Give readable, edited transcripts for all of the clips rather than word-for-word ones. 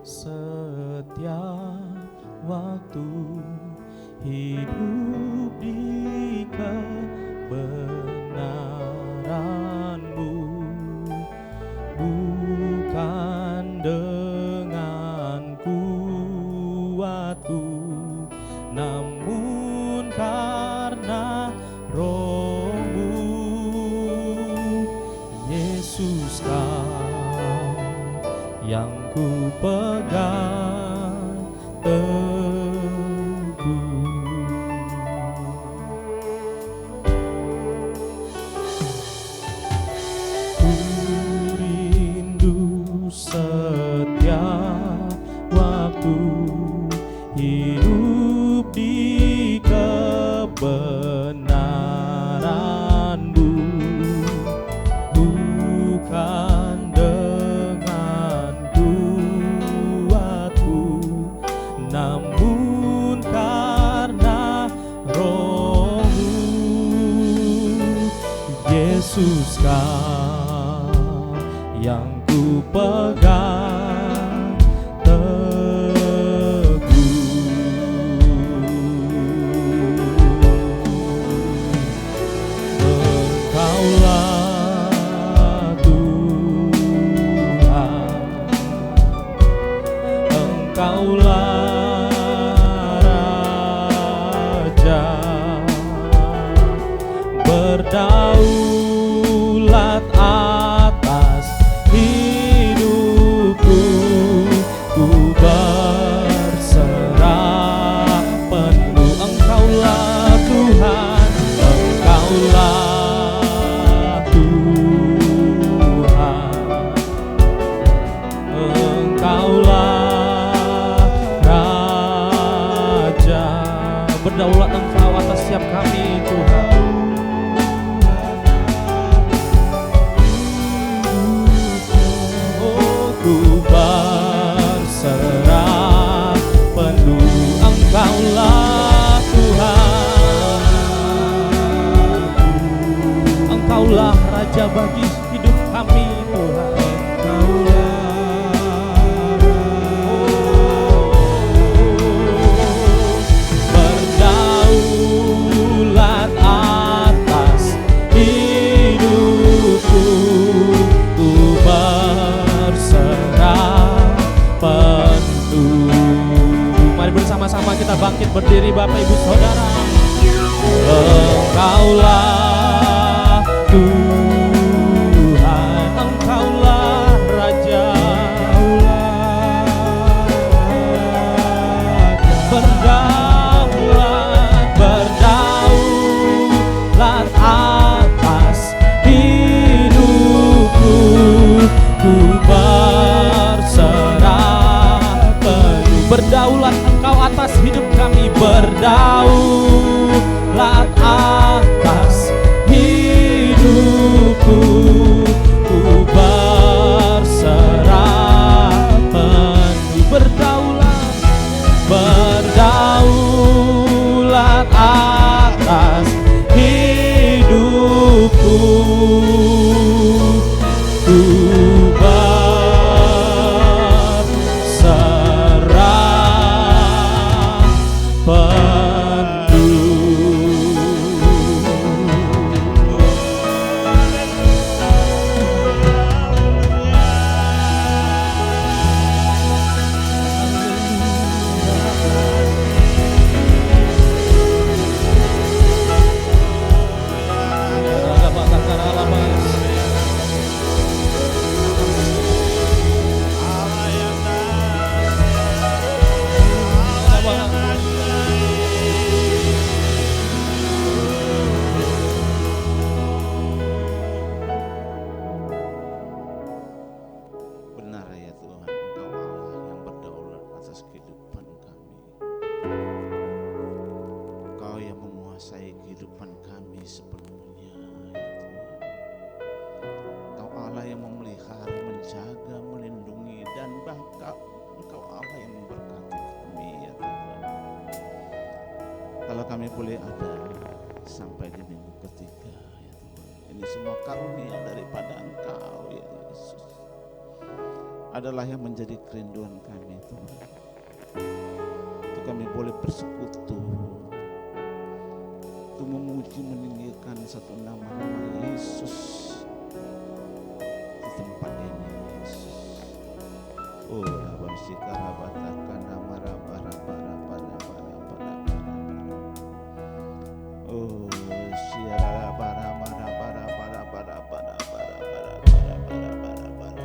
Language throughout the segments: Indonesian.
setiap waktu, hidup di kebenaran-Mu, bukan dengan kuatku, namun karena Roh-Mu. Yesus, Kau yang ku pegang teguh. Ku rindu setiap waktu, hidup di kebenaran-Mu, bukan dengan kuatku, namun karena Roh-Mu. Yesus, Kau yang ku pegang teguh. Engkaulah Tuhan, Engkaulah Raja, berdaulat atas hidupku. Ku berserah penuh. Engkaulah Tuhan, Engkaulah Tuhan, Engkaulah Raja, berdaulat Engkau atas setiap kami, Tuhan. Oh, ku berserah penuh. Engkaulah Tuhan, Engkaulah Raja bagi hidup kami, Tuhan. Berdaulat atas hidupku, ku berserah penuh. Mari bersama-sama kita bangkit berdiri, Bapak Ibu Saudara. Engkaulah Tuhan, Engkaulah Raja, berdaulat atas hidupku. Ku berserah penuh. Berdaulat Engkau atas hidup kami, berdaulat atas hidupku. Ku berserah penuh. Berdaulat atas hidupku. Ku berserah penuh. Benar ya Tuhan, Engkau Allah yang berdaulat atas kehidupan kami. Engkau yang menguasai kehidupan kami sepenuhnya ya Tuhan. Engkau Allah yang memelihara, menjaga, melindungi, dan bahkan Engkau Allah yang memberkati kami ya Tuhan. Kalau kami boleh ada sampai di minggu ketiga ya Tuhan, ini semua karunia daripada Engkau ya Yesus. adalah yang menjadi kerinduan kami Tuhan. Untuk kami boleh bersekutu, untuk memuji meninggikan satu nama-nama Yesus di tempat ini Yesus. Oh rabasikarabatakan nama rabarabarabarabarabarabarabara. Oh siarabarabarabarabarabarabarabarabarabarabarabara.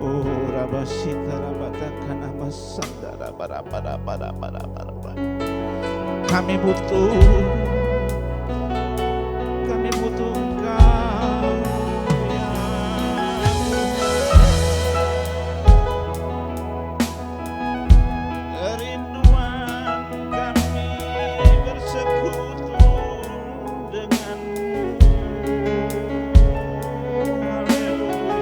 Oh rabasikarabatakan nama sandarabarabarabarabarabara. Kami butuh Engkau ya kerinduan kami bersekutu denganmu. Haleluya.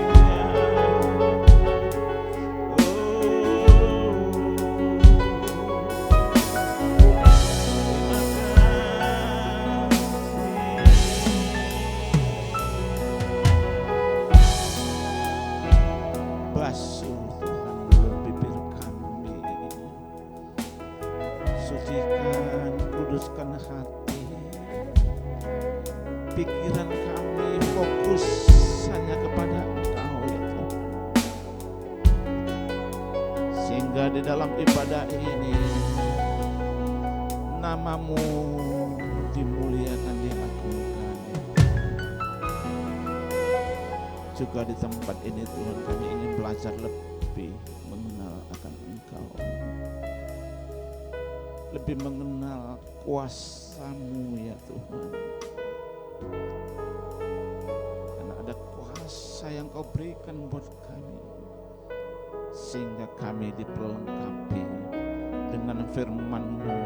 Basuh Tuhan dulu bibir kami, sucikan, kuduskan hati, pikiran kami fokus hanya kepada Engkau ya Tuhan, sehingga di dalam ibadah ini nama-Mu dimuliakan, diagungkan. Juga di tempat ini Tuhan, kami ingin belajar lebih mengenal akan Engkau, lebih mengenal kuasa-Mu ya Tuhan. Karena ada kuasa yang Kau berikan buat kami, sehingga kami diperlengkapi dengan firman-Mu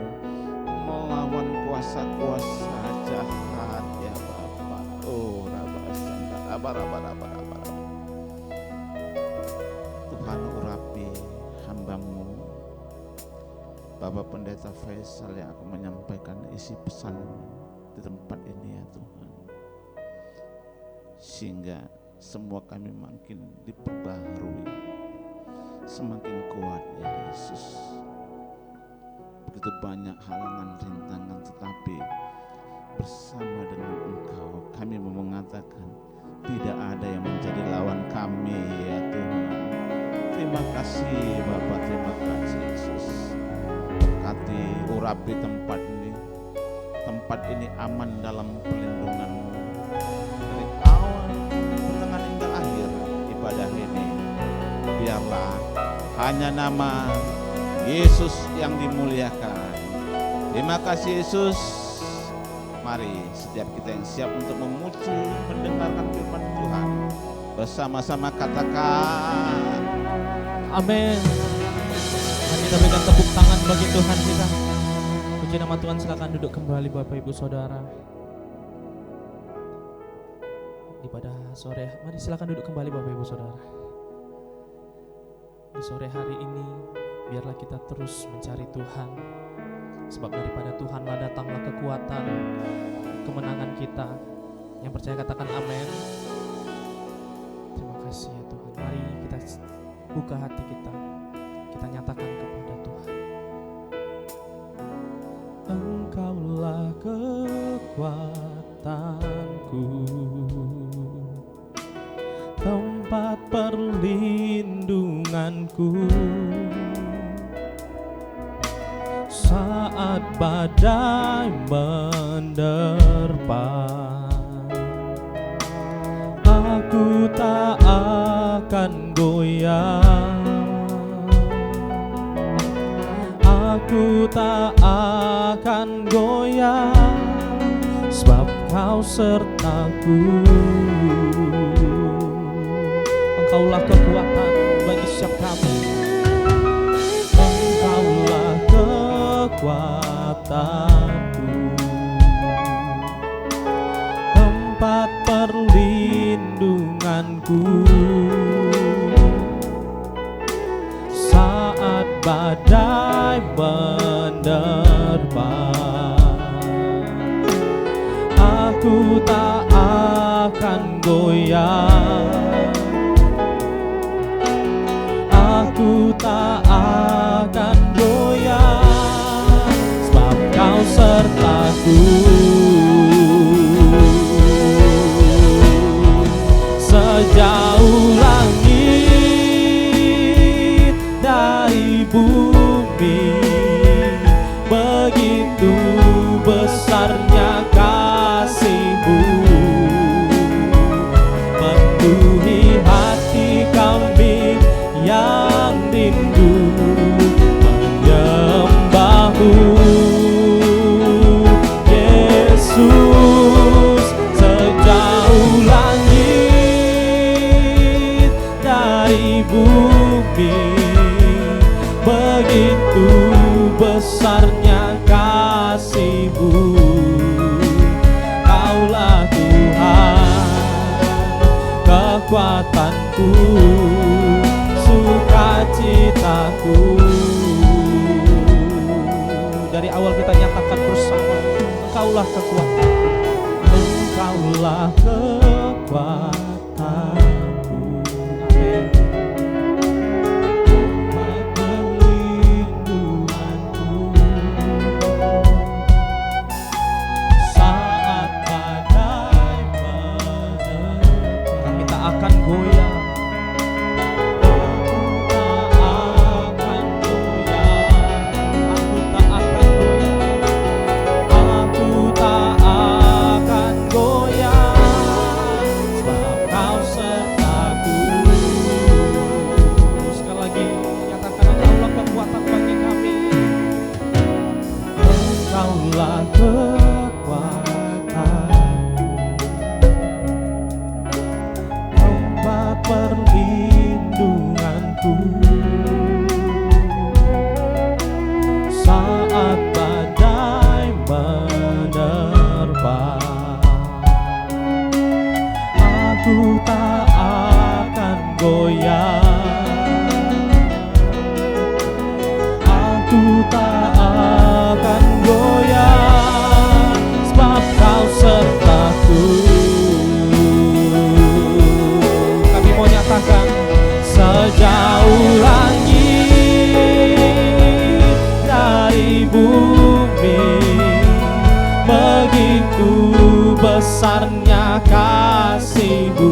melawan kuasa-kuasa jahat ya Bapa. Oh rabasanda abara-bara-bara. Tuhan urapi hamba-Mu Bapak Pendeta Faisal yang akan menyampaikan isi pesan di tempat ini ya Tuhan, sehingga semua kami makin diperbaharui, semakin kuat ya Yesus. Begitu banyak halangan, rintangan, tetapi bersama dengan Engkau kami mau mengatakan tidak ada yang menjadi lawan kami ya Tuhan. Terima kasih Bapak, terima kasih Yesus. Berkati, urapi tempat ini aman dalam perlindungan-Mu. Dari awal, pertengahan hingga akhir ibadah ini, biarlah hanya nama Yesus yang dimuliakan. Terima kasih Yesus. Mari setiap kita yang siap untuk memuji, mendengarkan firman Tuhan, bersama-sama katakan Amin. Mari kita berikan tepuk tangan bagi Tuhan kita. Puji nama Tuhan. Silakan duduk kembali Bapak Ibu Saudara. Di pada sore, mari silakan duduk kembali Bapak Ibu Saudara. Di sore hari ini biarlah kita terus mencari Tuhan, sebab daripada Tuhanlah datanglah kekuatan, kemenangan kita. Yang percaya katakan amin. Terima kasih ya Tuhan. Mari kita buka hati kita nyatakan kepada Tuhan. Engkaulah kekuatanku, tempat perlindunganku saat badai menerpa. Aku tak akan goyah, aku tak akan goyah, sebab Kau sertaku. Engkaulah kekuatan bagi setiap kami. Engkaulah kekuatanku, tempat perlindunganku saat badai menerpa. Aku tak akan goyah, kekuatanku, sukacitaku. Dari awal kita nyatakan bersama, Engkaulah kekuatan, Engkaulah kekuatanku. Amin. Perlindunganku saat badai menerpa, kami tak akan goyah. Perlindunganku saat badai menerpa, aku tak akan goyah, aku tak akan goyah, sebab Kau sertaku. Kami mau nyatakan, sejauh langit dari bumi, begitu besarnya kasih-Mu,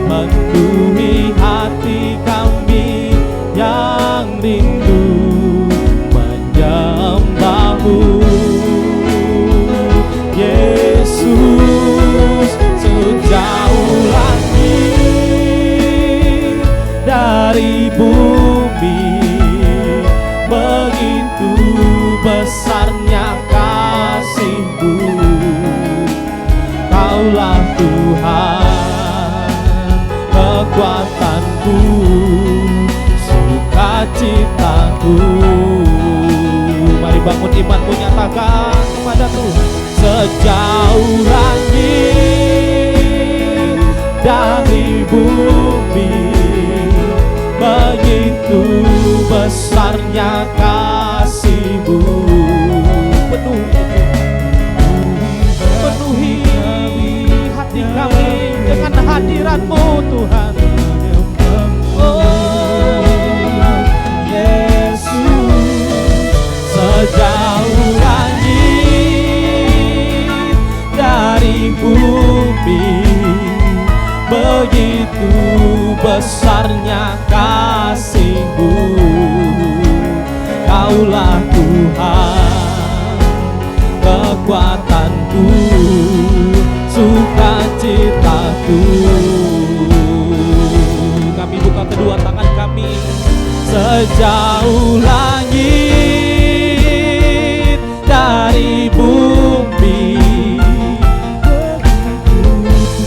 memenuhi hati kami yang rindu menyembah-Mu. Yesus, sejauh langit dari bumi, begitu besarnya kasih-Mu, Kaulah Tuhan, kekuatanku, sukacitaku. Mari bangun imanmu, nyatakan kepada Tuhan, sejauh langit dari bumi, begitu besarnya kasih-Mu, penuhi hati kami dengan hadirat-Mu Tuhan. Oh Yesus, sejauh langit dari bumi, begitu besarnya kasih-Mu, Kaulah Tuhan, kekuatanku, sukacitaku. Kami buka kedua tangan kami, sejauh langit dari bumi,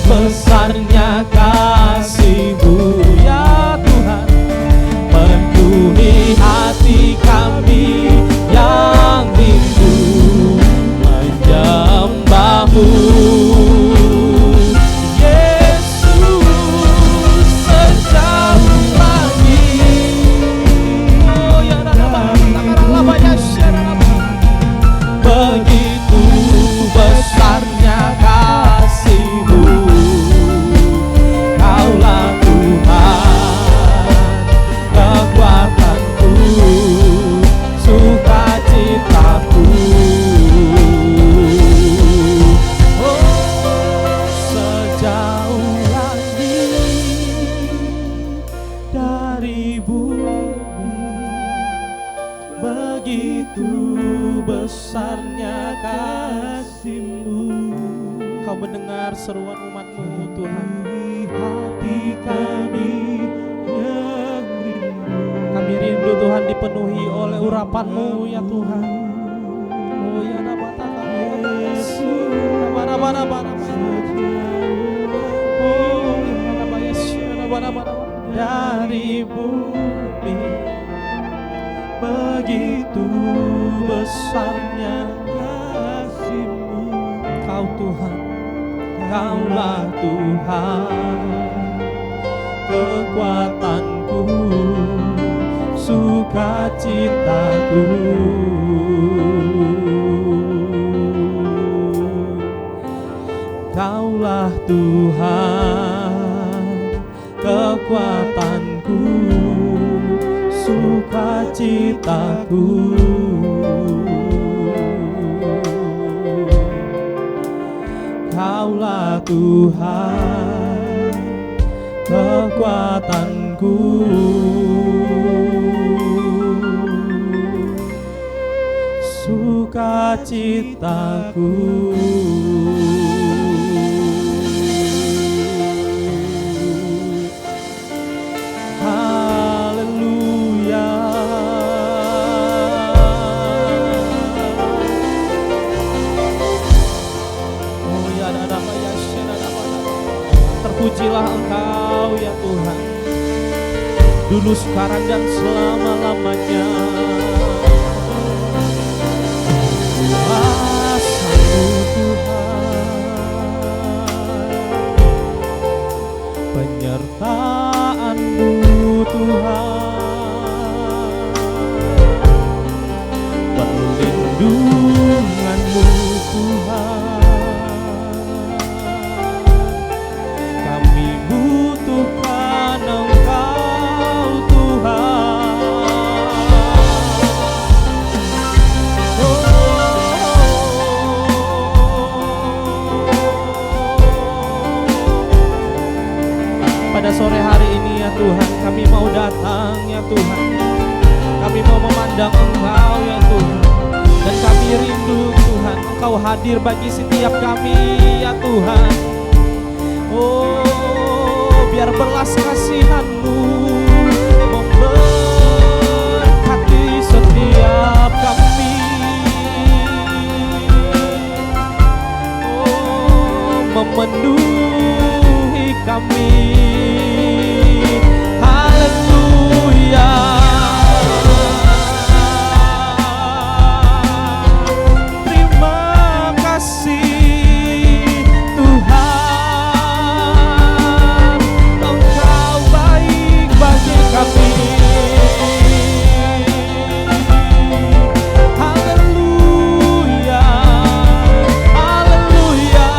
besarnya kasih-Mu, ya Tuhan, penuhi hati kami yang rindu menyembah-Mu. Yesus, sejauh langit, oh ya begitu besarnya kasih-Mu, Kaulah Tuhan, kekuatanku, sukacitaku. Oh, sejauh langit dari bumi, begitu besarnya kasih-Mu. Kau mendengar seruan umat-Mu Tuhan. Hati kami yang rindu, kami rindu Tuhan dipenuhi oleh urapan-Mu ya Tuhan. Oh ya Yesus, dari bumi, begitu besarnya kasih-Mu, Kau Tuhan, Kaulah Tuhan, kekuatanku, sukacitaku. Kaulah Tuhan, kekuatanku, sukacitaku. Kaulah Tuhan, kekuatanku, sukacitaku. Haleluya. Oh ya, terpujilah Engkau ya Tuhan, dulu, sekarang, dan selama-lamanya. Kuasa-Mu Tuhan, penyertaan-Mu Tuhan, perlindungan-Mu Tuhan, kami butuhkan Engkau Tuhan. Pada sore hari ini ya Tuhan, kami mau datang ya Tuhan, kami mau memandang Engkau ya Tuhan, dan kami rindu Tuhan, Engkau hadir bagi setiap kami ya Tuhan. Oh, biar belas kasihan-Mu memberkati setiap kami. Oh, memenuhi kami. Haleluya. Terima kasih Tuhan, Engkau baik bagi kami. Haleluya, haleluya.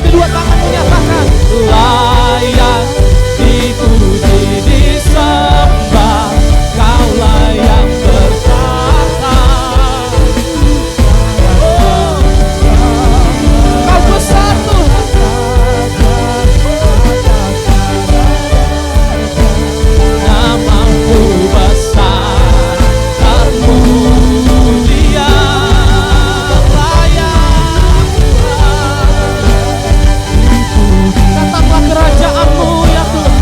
kedua tangan menyatakan layak dipuji disembah, Kaulah yang bertata. Kau besar Tuhan, namamu besar termulia, layak datanglah kerajaanmu ya Tuhan,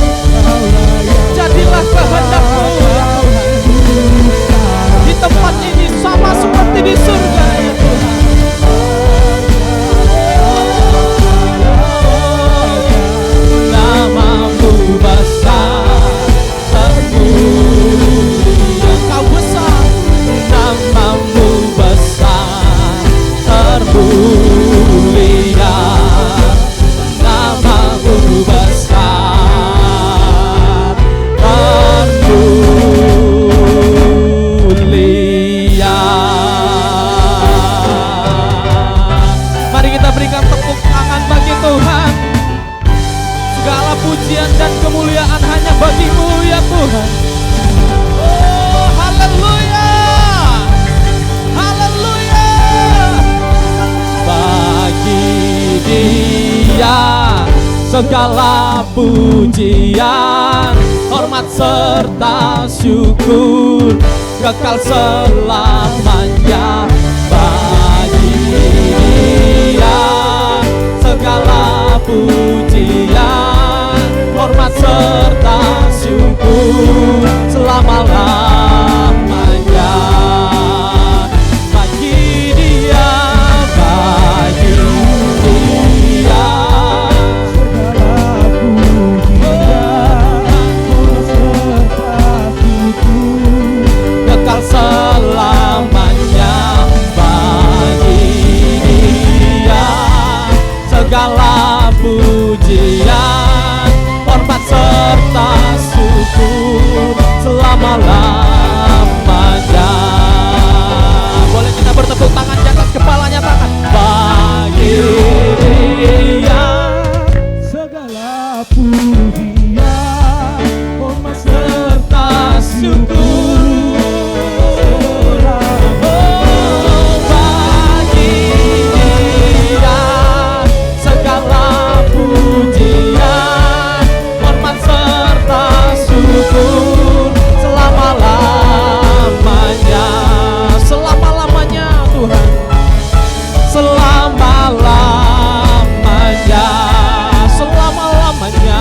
jadilah kehendakmu ya Tuhan, di tempat ini sama seperti di surga ya Tuhan. Namamu besar termulia, Kau besar, namamu besar termulia, namamu besar termulia. Mari kita berikan tepuk tangan bagi Tuhan. Segala pujian dan kemuliaan hanya bagi-Mu ya Tuhan. Oh, haleluya, haleluya. Bagi Dia segala pujian, hormat serta syukur kekal selamanya. Bagi Dia segala pujian, hormat serta syukur selama-lamanya. Bagi Dia, bagi Dia kekal selamanya. Bagi Dia segala pujian, hormat serta syukur selama-lamanya. Boleh kita bertepuk tangan di atas kepala, nyatakan bagi Dia segala pujian, hormat serta syukur. Oh, bagi Dia segala pujian, hormat serta syukur selama-lamanya. Selama-lamanya Tuhan, selama-lamanya, selama-lamanya,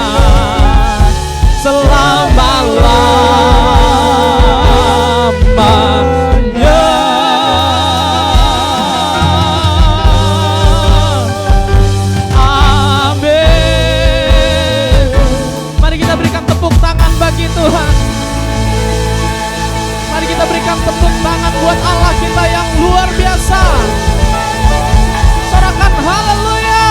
selama-lamanya. Amin. Mari kita berikan tepuk tangan bagi Tuhan. Mari kita berikan tepuk tangan buat Allah kita yang luar biasa. Sorakan haleluya.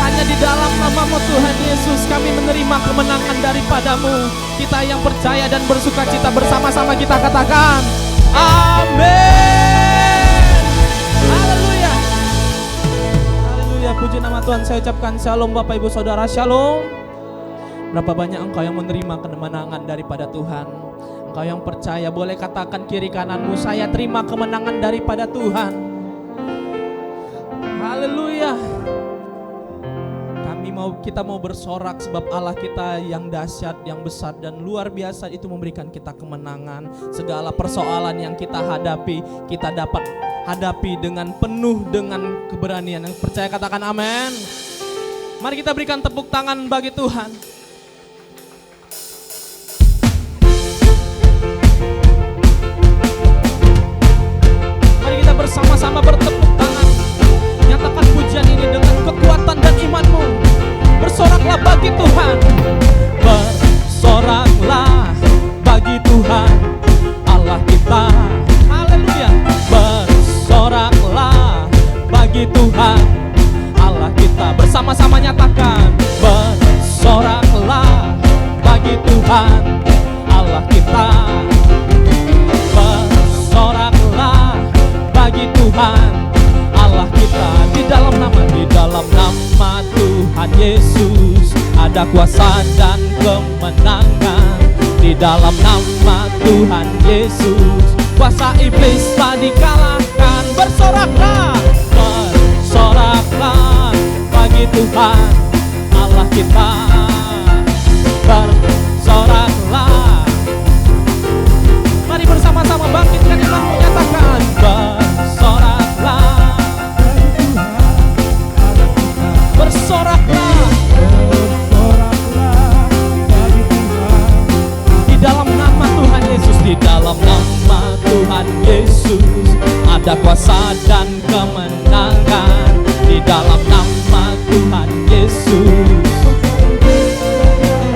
Hanya di dalam nama-Mu Tuhan Yesus kami menerima kemenangan daripada-Mu. Kita yang percaya dan bersuka cita bersama-sama kita katakan amin. Haleluya. Haleluya, puji nama Tuhan. Saya ucapkan shalom Bapak Ibu Saudara, shalom. Berapa banyak engkau yang menerima kemenangan daripada Tuhan? Engkau yang percaya boleh katakan kiri kananmu, saya terima kemenangan daripada Tuhan. Haleluya. Kita mau bersorak sebab Allah kita yang dahsyat, yang besar dan luar biasa itu memberikan kita kemenangan. Segala persoalan yang kita hadapi, kita dapat hadapi dengan penuh dengan keberanian. Yang percaya katakan amin. Mari kita berikan tepuk tangan bagi Tuhan. Mari kita bersama-sama bertepuk tangan. Nyatakan pujian ini dengan kekuatan dan imanmu. Bersoraklah bagi Tuhan. Bersoraklah bagi Tuhan Allah kita. Haleluya. Bersoraklah bagi Tuhan Allah kita. Bersama-sama nyatakan bersorak Yesus ada kuasa dan kemenangan. Di dalam nama Tuhan Yesus kuasa iblis telah dikalahkan. Bersoraklah, bersoraklah bagi Tuhan Allah kita. Bersoraklah, mari bersama-sama bangkitkan iman menyatakan bersoraklah, bersoraklah, di dalam nama Tuhan Yesus, di dalam nama Tuhan Yesus ada kuasa dan kemenangan. Di dalam nama Tuhan Yesus,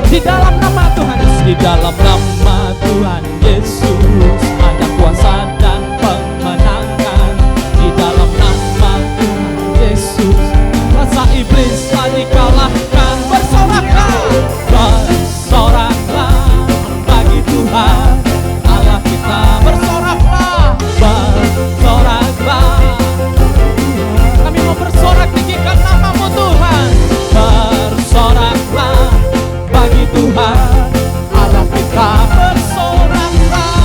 di dalam nama Tuhan Yesus, di dalam nama Tuhan Yesus ada kuasa dan kemenangan. Di dalam nama Tuhan Yesus kuasa iblis telah dikalahkan. Bersoraklah, bersoraklah bagi Tuhan Allah kita. Bersoraklah, bersoraklah, kami mau bersorak tinggikan namamu Tuhan. Bersoraklah bagi Tuhan Allah kita. Bersoraklah,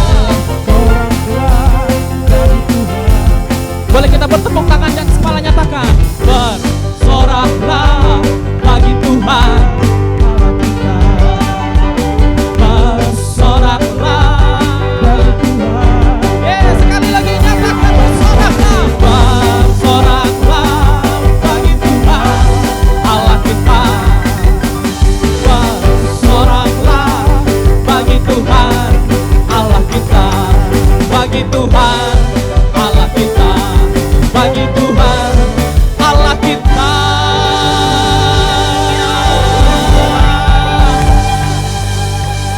boleh kita bertepuk tangan dan kepala nyatakan bersoraklah bagi Tuhan Allah kita. Bersoraklah bagi Tuhan. Sekali lagi nyatakan bersoraklah, bersoraklah bagi Tuhan Allah kita. Bersoraklah bagi Tuhan Allah kita. Bagi Tuhan Allah kita, bagi Tuhan Allah kita.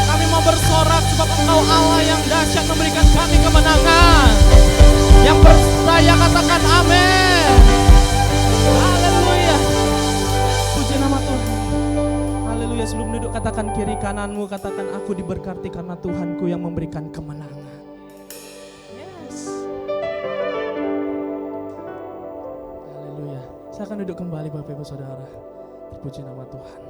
Kami mau bersorak sebab Engkau Allah yang dahsyat memberikan kami kemenangan. Yang percaya katakan amin. Haleluya, puji nama Tuhan. Haleluya. Sebelum duduk katakan kiri kananmu, katakan aku diberkati karena Tuhanku yang memberikan kemenangan. Saya akan duduk kembali Bapak Ibu Saudara. Terpuji nama Tuhan.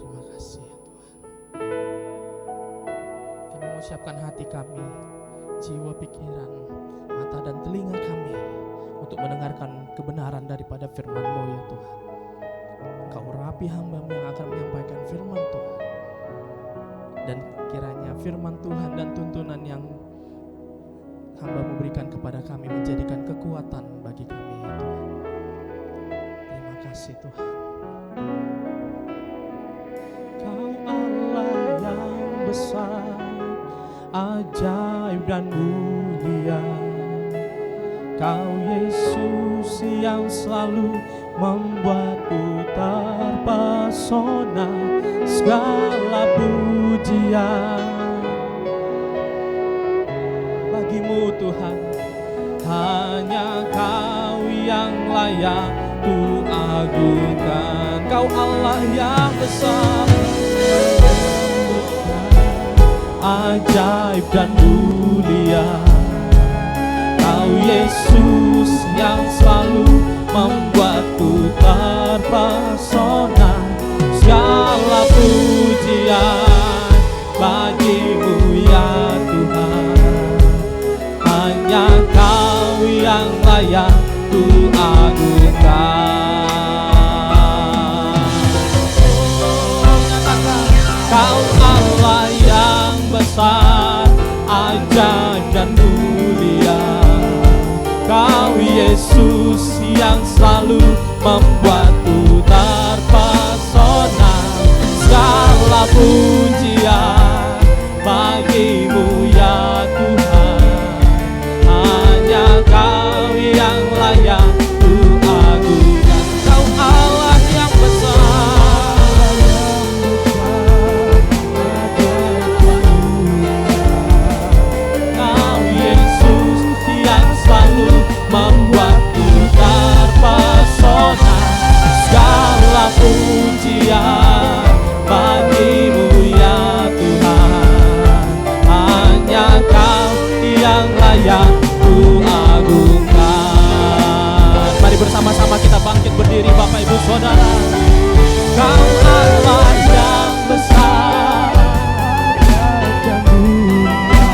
Terima kasih ya Tuhan. Kami mau siapkan hati kami, jiwa, pikiran, mata dan telinga kami untuk mendengarkan kebenaran daripada firman-Mu ya Tuhan. Engkau urapi hamba-Mu yang akan menyampaikan firman Tuhan. Dan kiranya firman Tuhan dan tuntunan yang Hamba-Mu berikan kepada kami menjadikan kekuatan bagi kami ya Tuhan. Terima kasih Tuhan. Kau Allah yang besar, ajaib dan mulia. Kau Yesus yang selalu membuatku terpesona. Segala pujian bagimu Tuhan, hanya Kau yang layak ku agungkan. Kau Allah yang besar, ajaib dan mulia. Kau Yesus yang selalu membuatku terpesona. Segala pujian bagimu ya Tuhan, hanya Kau yang layak ku agungkan. Kau Allah yang besar, ajaib dan mulia. Kau Yesus yang selalu membuatku terpesona. Segala pujian bagimu ya Tuhan, hanya Kau yang layak ku agungkan. Kau Allah yang besar, Kau Yesus yang selalu membuatku terpesona. Segala pujian bagimu ya Tuhan, hanya Kau yang layak ku agungkan. berdiri Bapak Ibu Saudara. Kau Allah yang besar.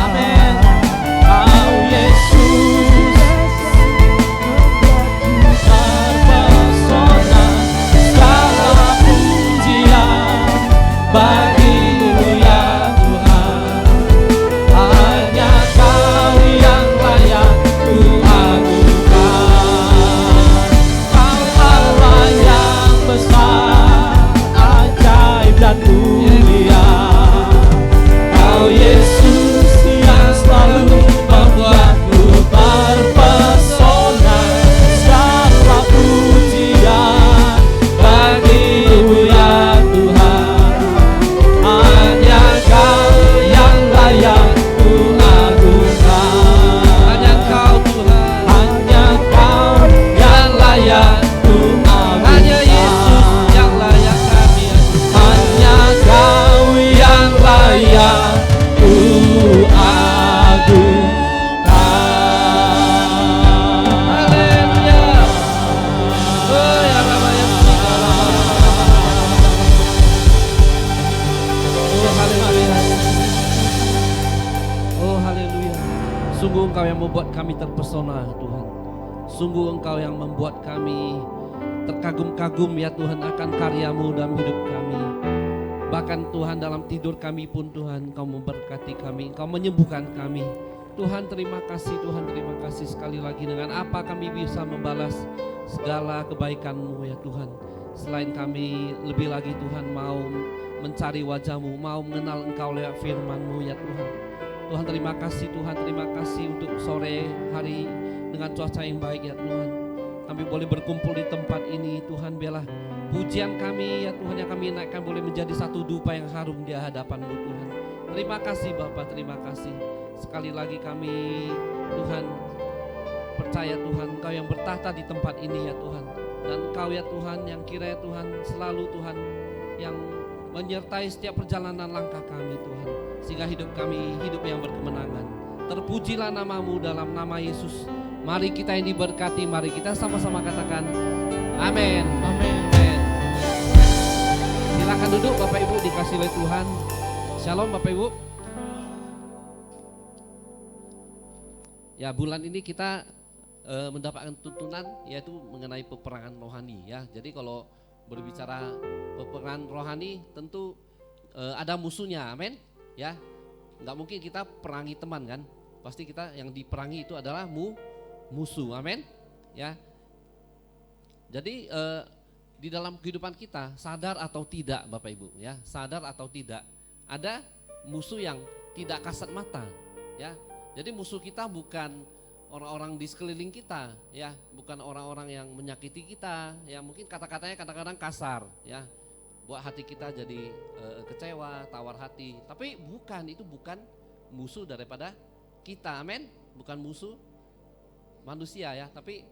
Amin. Kau Yesus terpesona, segala pujian bagimu ya Tuhan. Hanya Kau yang layak ku agungkan. Kau Allah yang besar, ajaib dan mulia. Kau Yesus yang selalu membuatku terpesona, segala pujian bagimu ya Tuhan. Hanya Kau yang layak ku agungkan. Hanya Kau Tuhan, hanya Kau yang layak ku agungkan. Hanya Yesus yang layak kami agungkan. Hanya Kau yang layak ku agungkan. Haleluya. Oh ya namanya Oh haleluya. Oh haleluya. Sungguh Engkau yang membuat kami terpesona Tuhan. Sungguh Engkau yang membuat kami terkagum-kagum ya Tuhan akan karya-Mu dalam hidup kami. Bahkan Tuhan dalam tidur kami pun Tuhan Engkau memberkati kami, Engkau menyembuhkan kami. Tuhan terima kasih, Tuhan terima kasih sekali lagi. Dengan apa kami bisa membalas segala kebaikan-Mu ya Tuhan. Selain kami lebih lagi Tuhan mau mencari wajah-Mu, mau mengenal Engkau lewat firman-Mu ya Tuhan. Tuhan terima kasih, Tuhan terima kasih untuk sore hari dengan cuaca yang baik ya Tuhan. Kami boleh berkumpul di tempat ini Tuhan, biarlah pujian kami ya Tuhan yang kami naikkan boleh menjadi satu dupa yang harum di hadapan-Mu Tuhan. Terima kasih Bapa, terima kasih. Sekali lagi kami Tuhan percaya Tuhan Engkau yang bertahta di tempat ini ya Tuhan. Dan Engkau ya Tuhan yang kiranya Tuhan selalu Tuhan yang menyertai setiap perjalanan langkah kami Tuhan. Sehingga hidup kami hidup yang berkemenangan. Terpujilah nama-Mu dalam nama Yesus. Mari kita yang diberkati, mari kita sama-sama katakan amin. Amin. Silakan duduk Bapak Ibu dikasih oleh Tuhan. Shalom Bapak Ibu. Ya bulan ini kita mendapatkan tuntunan yaitu mengenai peperangan rohani ya. Jadi kalau berbicara peperangan rohani tentu ada musuhnya, amin. Ya, nggak mungkin kita perangi teman kan? Pasti kita yang diperangi itu adalah musuh, amin. Ya. Jadi di dalam kehidupan kita sadar atau tidak Bapak Ibu ya, sadar atau tidak ada musuh yang tidak kasat mata ya. Jadi musuh kita bukan orang-orang di sekeliling kita ya, bukan orang-orang yang menyakiti kita ya, mungkin kata-katanya kadang-kadang kasar ya, buat hati kita jadi kecewa, tawar hati. Tapi itu bukan musuh daripada kita, amin. Bukan musuh manusia ya, tapi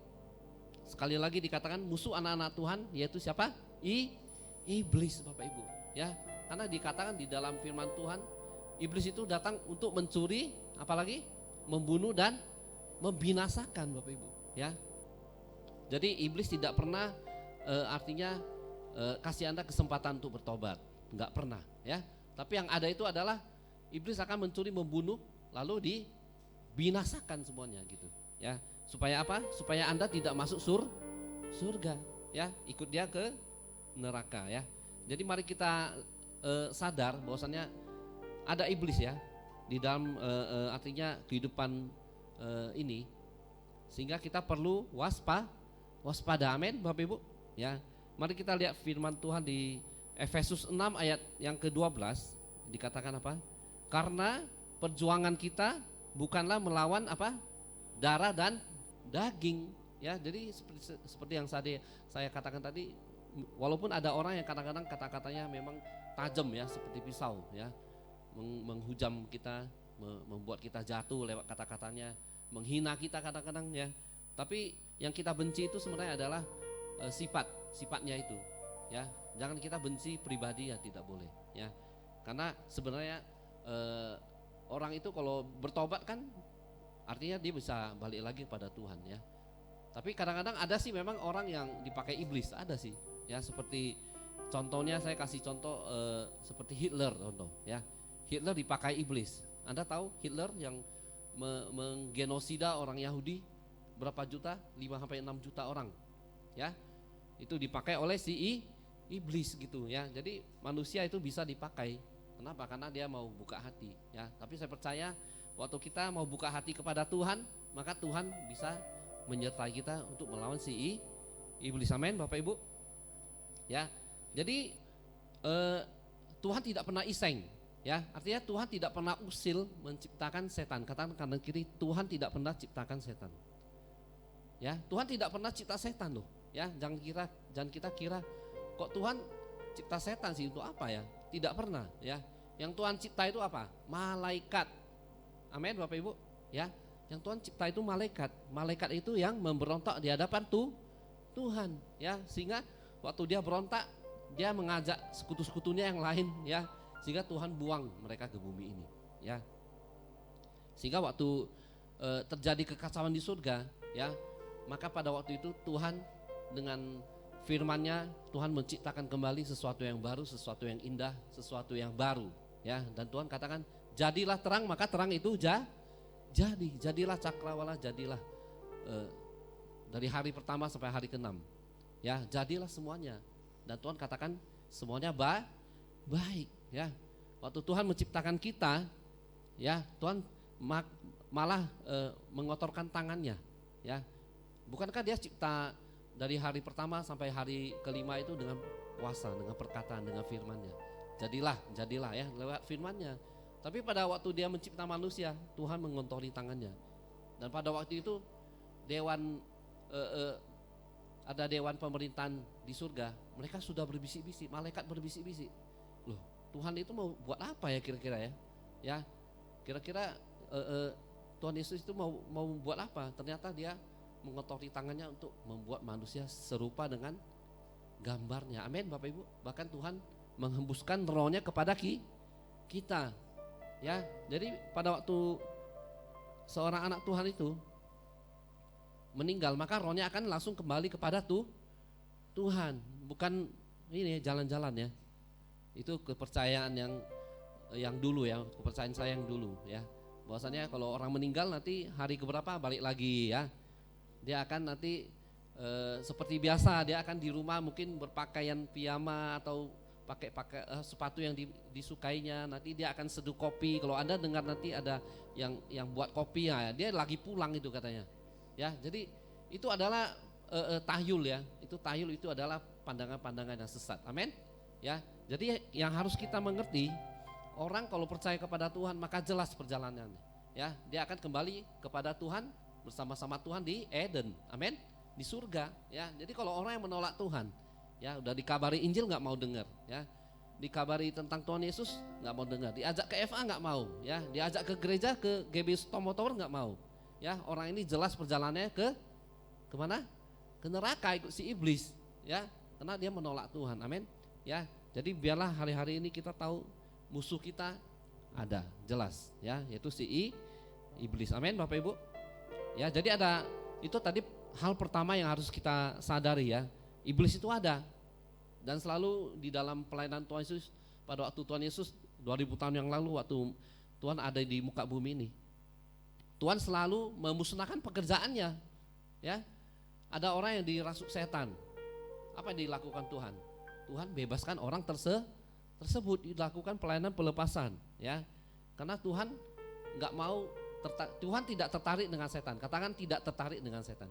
sekali lagi dikatakan musuh anak-anak Tuhan yaitu siapa? Iblis Bapak Ibu ya. Karena dikatakan di dalam firman Tuhan, iblis itu datang untuk mencuri, apalagi membunuh dan membinasakan Bapak Ibu ya. Jadi iblis tidak pernah artinya kasih Anda kesempatan untuk bertobat, enggak pernah ya. Tapi yang ada itu adalah iblis akan mencuri, membunuh, lalu dibinasakan semuanya gitu ya. Supaya apa? Supaya Anda tidak masuk surga ya, ikut dia ke neraka ya. Jadi mari kita sadar bahwasannya ada iblis ya di dalam artinya kehidupan ini, sehingga kita perlu waspada, amin Bapak Ibu ya. Mari kita lihat firman Tuhan di Efesus 6 ayat yang ke-12, dikatakan apa? Karena perjuangan kita bukanlah melawan apa? Darah dan daging ya. Jadi seperti yang saya katakan tadi, walaupun ada orang yang kadang-kadang kata-katanya memang tajam ya, seperti pisau ya, menghujam kita, membuat kita jatuh lewat kata-katanya, menghina kita kadang-kadang ya. Tapi yang kita benci itu sebenarnya adalah sifatnya itu ya. Jangan kita benci pribadi ya, tidak boleh ya. Karena sebenarnya orang itu kalau bertobat kan artinya dia bisa balik lagi kepada Tuhan ya. Tapi kadang-kadang ada sih memang orang yang dipakai iblis, ada sih. Ya seperti contohnya saya kasih contoh seperti Hitler contoh ya. Hitler dipakai iblis. Anda tahu Hitler yang menggenosida orang Yahudi berapa juta? 5 sampai 6 juta orang. Ya. Itu dipakai oleh si iblis gitu ya. Jadi manusia itu bisa dipakai. Kenapa? Karena dia mau buka hati ya. Tapi saya percaya waktu kita mau buka hati kepada Tuhan, maka Tuhan bisa menyertai kita untuk melawan si iblis. Amin, Bapak Ibu. Ya. Jadi Tuhan tidak pernah iseng, ya. Artinya Tuhan tidak pernah usil menciptakan setan. Katakan kanan kiri, Tuhan tidak pernah ciptakan setan. Ya, Tuhan tidak pernah cipta setan loh. Ya, jangan kita kira kok Tuhan cipta setan sih untuk apa ya? Tidak pernah, ya. Yang Tuhan cipta itu apa? Malaikat. Amin, Bapak Ibu. Ya, yang Tuhan cipta itu malaikat. Malaikat itu yang memberontak di hadapan Tuhan, ya. Sehingga waktu dia berontak, dia mengajak sekutu-sekutunya yang lain, ya. Sehingga Tuhan buang mereka ke bumi ini, ya. Sehingga waktu terjadi kekacauan di surga, ya, maka pada waktu itu Tuhan dengan firman-Nya Tuhan menciptakan kembali sesuatu yang baru, sesuatu yang indah, sesuatu yang baru, ya. Dan Tuhan katakan, jadilah terang, maka terang itu jadilah cakrawala, jadilah dari hari pertama sampai hari ke-6, ya, jadilah semuanya. Dan Tuhan katakan semuanya baik, ya. Waktu Tuhan menciptakan kita, ya, Tuhan malah mengotorkan tangannya, ya. Bukankah dia cipta dari hari pertama sampai hari ke-5 itu dengan kuasa, dengan perkataan, dengan firman-Nya. Jadilah ya, lewat firman-Nya. Tapi pada waktu dia mencipta manusia, Tuhan mengontori tangannya. Dan pada waktu itu ada dewan pemerintahan di surga, mereka sudah berbisik-bisik, malaikat berbisik-bisik. Loh, Tuhan itu mau buat apa ya kira-kira ya? Ya, kira-kira Tuhan Yesus itu mau buat apa? Ternyata dia mengotori tangannya untuk membuat manusia serupa dengan gambarnya. Amin, Bapak Ibu. Bahkan Tuhan menghembuskan rohnya kepada kita. Ya, jadi pada waktu seorang anak Tuhan itu meninggal, maka rohnya akan langsung kembali kepada Tuhan. Bukan ini jalan-jalan ya. Itu kepercayaan yang dulu ya, kepercayaan saya yang dulu ya. Bahwasanya kalau orang meninggal nanti hari keberapa balik lagi ya. Dia akan nanti seperti biasa, dia akan di rumah mungkin berpakaian piyama atau pakai sepatu yang disukainya. Nanti dia akan seduh kopi. Kalau Anda dengar nanti ada yang buat kopi ya, dia lagi pulang itu katanya. Ya, jadi itu adalah tahyul ya. Itu tahyul itu adalah pandangan-pandangan yang sesat. Amin. Ya. Jadi yang harus kita mengerti, orang kalau percaya kepada Tuhan maka jelas perjalanannya. Ya, dia akan kembali kepada Tuhan bersama-sama Tuhan di Eden, amin, di surga, ya. Jadi kalau orang yang menolak Tuhan, ya, udah dikabari Injil nggak mau dengar, ya, dikabari tentang Tuhan Yesus nggak mau dengar, diajak ke FA nggak mau, ya, diajak ke gereja ke GBI Tomo Tower nggak mau, ya. Orang ini jelas perjalanannya kemana? Ke neraka, ikut si iblis, ya, karena dia menolak Tuhan, amin, ya. Jadi biarlah hari-hari ini kita tahu musuh kita ada, jelas, ya, yaitu si iblis, amin, Bapak Ibu. Ya, jadi ada itu tadi hal pertama yang harus kita sadari ya. Iblis itu ada. Dan selalu di dalam pelayanan Tuhan Yesus, pada waktu Tuhan Yesus 2000 tahun yang lalu waktu Tuhan ada di muka bumi ini, Tuhan selalu memusnahkan pekerjaannya. Ya. Ada orang yang dirasuk setan. Apa yang dilakukan Tuhan? Tuhan bebaskan orang tersebut, dilakukan pelayanan pelepasan, ya. Karena Tuhan enggak mau Tuhan tidak tertarik dengan setan. Katakan tidak tertarik dengan setan.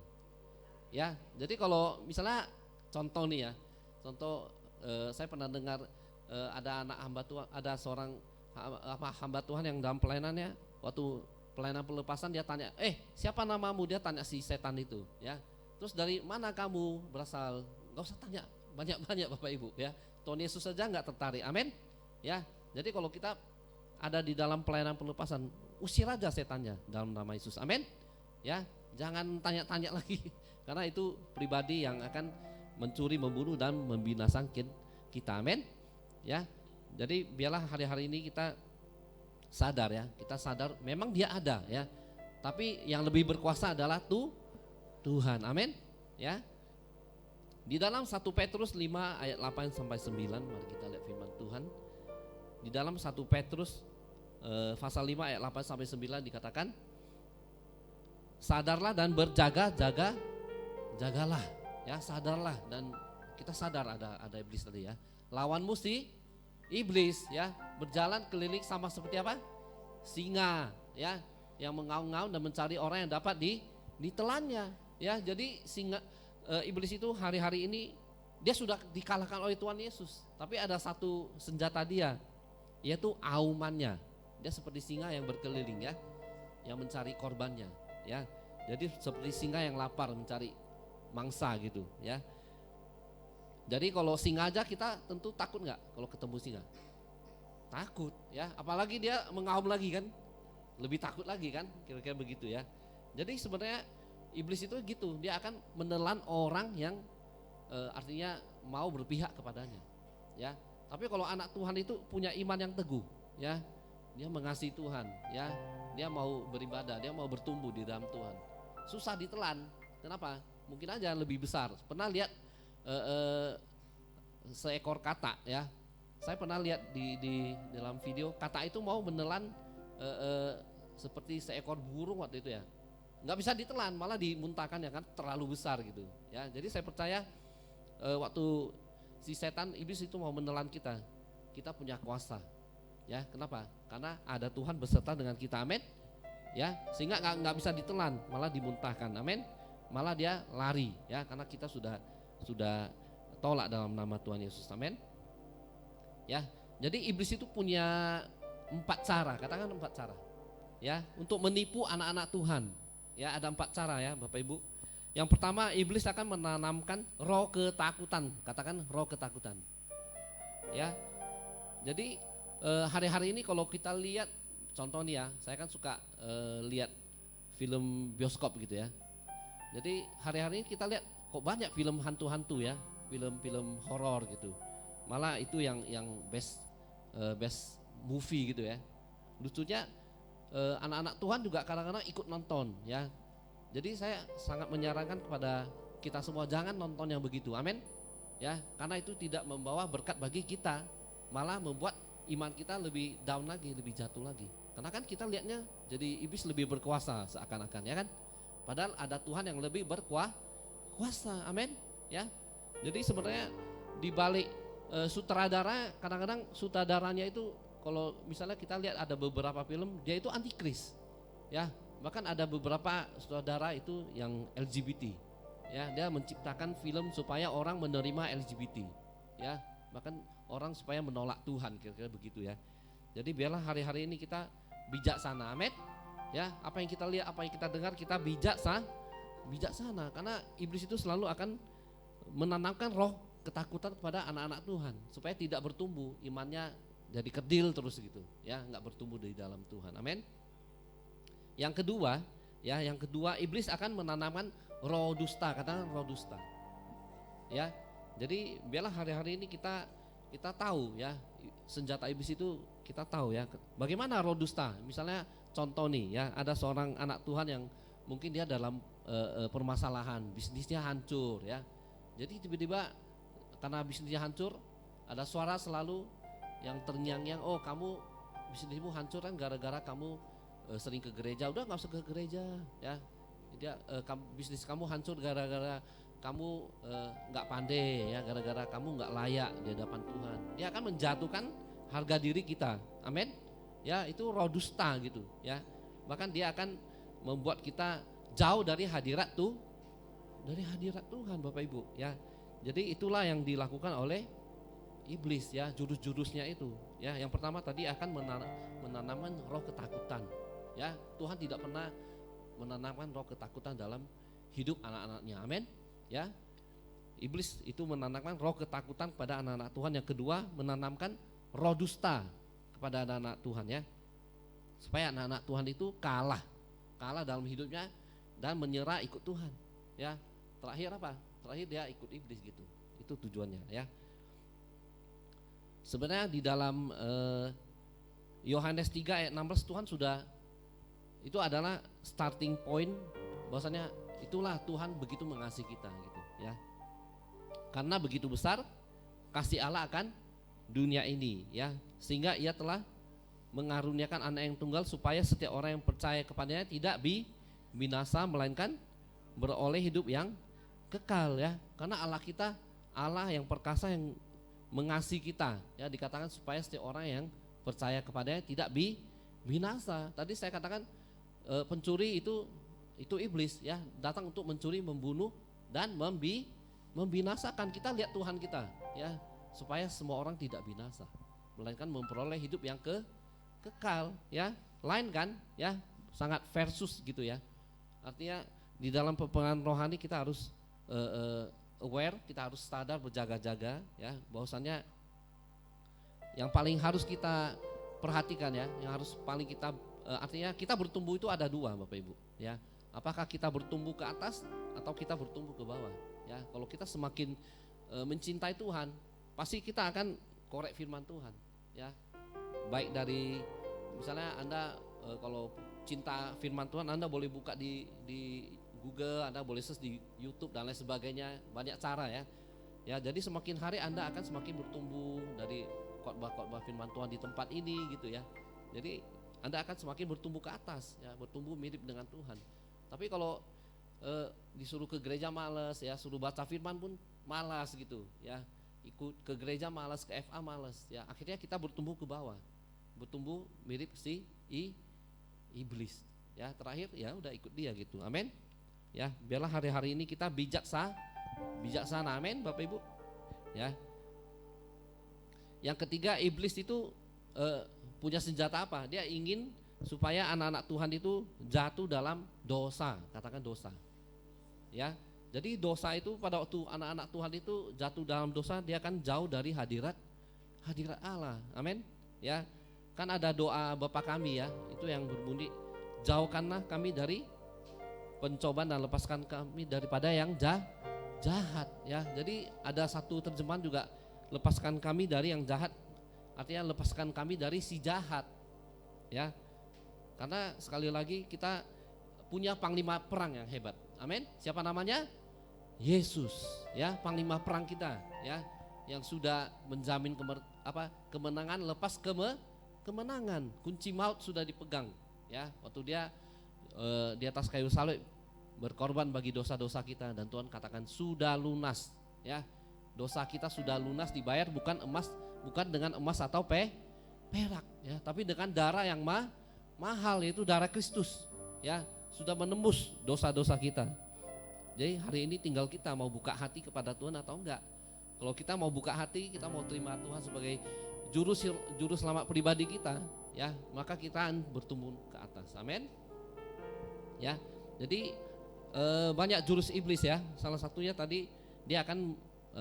Ya, jadi kalau misalnya contoh nih ya, contoh saya pernah dengar ada anak hamba Tuhan, ada seorang hamba Tuhan yang dalam pelayanannya, waktu pelayanan pelepasan dia tanya, siapa namamu? Dia tanya si setan itu, ya. Terus dari mana kamu berasal? Gak usah tanya banyak-banyak Bapak Ibu, ya. Tuhan Yesus saja nggak tertarik, amin. Ya, jadi kalau kita ada di dalam pelayanan pelepasan, usir aja setannya dalam nama Yesus, amin. Ya, jangan tanya-tanya lagi, karena itu pribadi yang akan mencuri, membunuh dan membinasakan kita, amin. Ya, jadi biarlah hari-hari ini kita sadar ya, kita sadar memang dia ada ya, tapi yang lebih berkuasa adalah Tuhan. Amin. Ya. Di dalam 1 Petrus 5 ayat 8 sampai 9, mari kita lihat firman Tuhan. Di dalam 1 Petrus pasal 5 ayat 8 sampai 9 dikatakan, sadarlah dan jagalah. Ya, sadarlah, dan kita sadar ada iblis tadi ya. Lawanmu si iblis ya, berjalan keliling sama seperti apa? Singa ya, yang mengaum-ngaum dan mencari orang yang dapat ditelannya ya. Jadi singa iblis itu hari-hari ini dia sudah dikalahkan oleh Tuhan Yesus, tapi ada satu senjata dia, yaitu aumannya. Dia seperti singa yang berkeliling ya, yang mencari korbannya ya. Jadi seperti singa yang lapar mencari mangsa gitu ya. Jadi kalau singa aja kita tentu takut nggak kalau ketemu singa? Takut ya, apalagi dia mengaum lagi kan, lebih takut lagi kan, kira-kira begitu ya. Jadi sebenarnya iblis itu gitu, dia akan menelan orang yang artinya mau berpihak kepadanya ya. Tapi kalau anak Tuhan itu punya iman yang teguh ya, dia mengasihi Tuhan ya, dia mau beribadah, dia mau bertumbuh di dalam Tuhan, susah ditelan. Kenapa? Mungkin aja lebih besar. Pernah lihat seekor katak ya, saya pernah lihat di dalam video, katak itu mau menelan seperti seekor burung waktu itu ya, nggak bisa ditelan, malah dimuntahkan ya kan, terlalu besar gitu ya. Jadi saya percaya waktu si setan iblis itu mau menelan kita punya kuasa ya. Kenapa? Karena ada Tuhan beserta dengan kita, amin ya, sehingga nggak bisa ditelan, malah dimuntahkan, amin. Malah dia lari ya, karena kita sudah tolak dalam nama Tuhan Yesus, amin ya. Jadi iblis itu punya 4 cara, katakan 4 cara ya, untuk menipu anak-anak Tuhan ya. Ada 4 cara ya Bapak Ibu. Yang pertama, iblis akan menanamkan roh ketakutan, katakan roh ketakutan ya. Jadi hari-hari ini kalau kita lihat, contoh nih ya, saya kan suka lihat film bioskop gitu ya. Jadi hari-hari ini kita lihat kok banyak film hantu-hantu ya, film-film horor gitu. Malah itu yang best movie gitu ya. Lucunya anak-anak Tuhan juga kadang-kadang ikut nonton ya. Jadi saya sangat menyarankan kepada kita semua, jangan nonton yang begitu, amin ya. Karena itu tidak membawa berkat bagi kita, malah membuat iman kita lebih down lagi, lebih jatuh lagi. Karena kan kita lihatnya jadi iblis lebih berkuasa seakan-akan ya kan. Padahal ada Tuhan yang lebih berkuasa, amin ya. Jadi sebenarnya di balik sutradara, kadang-kadang sutradaranya itu, kalau misalnya kita lihat ada beberapa film, dia itu antikris ya. Bahkan ada beberapa sutradara itu yang LGBT ya, dia menciptakan film supaya orang menerima LGBT ya, bahkan orang supaya menolak Tuhan, kira-kira begitu ya. Jadi biarlah hari-hari ini kita bijaksana, amin ya. Apa yang kita lihat, apa yang kita dengar, kita bijaksana, karena iblis itu selalu akan menanamkan roh ketakutan kepada anak-anak Tuhan supaya tidak bertumbuh imannya, jadi kerdil terus gitu ya, nggak bertumbuh di dalam Tuhan, amin. Yang kedua ya, iblis akan menanamkan roh dusta, katakan roh dusta ya. Jadi biarlah hari-hari ini kita tahu ya, senjata iblis itu kita tahu ya. Bagaimana roh dusta? Misalnya contoh nih ya, ada seorang anak Tuhan yang mungkin dia dalam permasalahan, bisnisnya hancur ya. Jadi tiba-tiba karena bisnisnya hancur, ada suara selalu yang terngiang-ngiang, oh kamu bisnismu hancur kan gara-gara kamu sering ke gereja. Udah nggak usah ke gereja ya. Dia bisnis kamu hancur gara-gara kamu nggak pandai ya, gara-gara kamu nggak layak di hadapan Tuhan. Dia akan menjatuhkan harga diri kita, amin ya. Itu roh dusta gitu ya. Bahkan dia akan membuat kita jauh dari hadirat Tuhan, Bapak Ibu ya. Jadi itulah yang dilakukan oleh iblis ya, jurus-jurusnya itu ya. Yang pertama tadi akan menanamkan roh ketakutan ya. Tuhan tidak pernah menanamkan roh ketakutan dalam hidup anak-anaknya, amin ya. Iblis itu menanamkan roh ketakutan kepada anak-anak Tuhan. Yang kedua, menanamkan roh dusta kepada anak-anak Tuhan ya, supaya anak-anak Tuhan itu kalah dalam hidupnya dan menyerah ikut Tuhan ya. Terakhir apa? Terakhir dia ikut iblis gitu. Itu tujuannya ya. Sebenarnya di dalam Yohanes 3 ayat 16 Tuhan sudah, itu adalah starting point bahwasanya Itulah Tuhan begitu mengasihi kita gitu ya. Karena begitu besar kasih Allah akan dunia ini ya, sehingga Ia telah mengaruniakan anak yang tunggal supaya setiap orang yang percaya kepadanya tidak binasa melainkan beroleh hidup yang kekal ya. Karena Allah kita Allah yang perkasa, yang mengasihi kita ya, dikatakan supaya setiap orang yang percaya kepadanya tidak binasa. Tadi saya katakan pencuri itu iblis ya, datang untuk mencuri, membunuh dan membinasakan. Kita lihat Tuhan kita ya, supaya semua orang tidak binasa melainkan memperoleh hidup yang kekal ya. Lain kan ya, sangat versus gitu ya. Artinya di dalam peperangan rohani kita harus aware, kita harus sadar, berjaga-jaga ya, bahwasannya yang paling harus kita perhatikan ya, yang harus paling kita artinya kita bertumbuh itu ada dua Bapak Ibu ya. Apakah kita bertumbuh ke atas atau kita bertumbuh ke bawah ya. Kalau kita semakin mencintai Tuhan, pasti kita akan korek firman Tuhan ya. Baik dari misalnya Anda kalau cinta firman Tuhan, Anda boleh buka di Google, Anda boleh search di YouTube dan lain sebagainya, banyak cara ya. Ya, jadi semakin hari Anda akan semakin bertumbuh dari khotbah-khotbah firman Tuhan di tempat ini gitu ya. Jadi Anda akan semakin bertumbuh ke atas ya, bertumbuh mirip dengan Tuhan. Tapi kalau disuruh ke gereja malas ya, suruh baca firman pun malas gitu ya. Ikut ke gereja malas, ke FA malas ya. Akhirnya kita bertumbuh ke bawah. Bertumbuh mirip si iblis. Ya, terakhir ya udah ikut dia gitu. Amin. Ya, biarlah hari-hari ini kita bijaksana. Amin, Bapak Ibu. Ya. Yang ketiga, iblis itu punya senjata apa? Dia ingin supaya anak-anak Tuhan itu jatuh dalam dosa, katakan dosa. Ya. Jadi dosa itu pada waktu anak-anak Tuhan itu jatuh dalam dosa, dia akan jauh dari hadirat Allah. Amin. Ya. Kan ada doa Bapa kami ya, itu yang berbunyi, jauhkanlah kami dari pencobaan dan lepaskan kami daripada yang jahat ya. Jadi ada satu terjemahan juga, lepaskan kami dari yang jahat, artinya lepaskan kami dari si jahat ya. Karena sekali lagi kita punya panglima perang yang hebat. Amin. Siapa namanya? Yesus ya, panglima perang kita ya, yang sudah menjamin kemenangan lepas kemenangan. Kunci maut sudah dipegang ya, waktu dia di atas kayu salib berkorban bagi dosa-dosa kita, dan Tuhan katakan sudah lunas ya. Dosa kita sudah lunas, dibayar bukan dengan emas atau perak ya, tapi dengan darah yang mahal, yaitu darah Kristus ya, sudah menembus dosa-dosa kita. Jadi hari ini tinggal kita mau buka hati kepada Tuhan atau enggak. Kalau kita mau buka hati, kita mau terima Tuhan sebagai juru selamat pribadi kita ya, maka kita akan bertumbuh ke atas. Amin. Ya, jadi banyak jurus iblis ya. Salah satunya tadi dia akan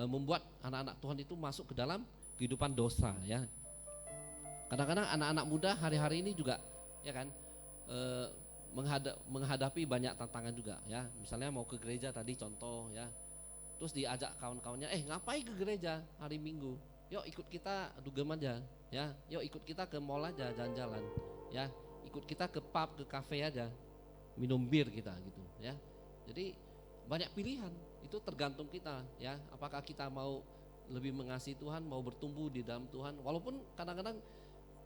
membuat anak-anak Tuhan itu masuk ke dalam kehidupan dosa ya. Kadang-kadang anak-anak muda hari-hari ini juga ya kan menghadapi banyak tantangan juga ya. Misalnya mau ke gereja tadi contoh ya, terus diajak kawan-kawannya, ngapain ke gereja hari Minggu? Yuk ikut kita dugem aja ya. Yuk ikut kita ke mall aja jalan-jalan ya. Ikut kita ke pub, ke cafe aja, minum bir kita gitu ya. Jadi banyak pilihan, itu tergantung kita ya. Apakah kita mau lebih mengasihi Tuhan, mau bertumbuh di dalam Tuhan. Walaupun kadang-kadang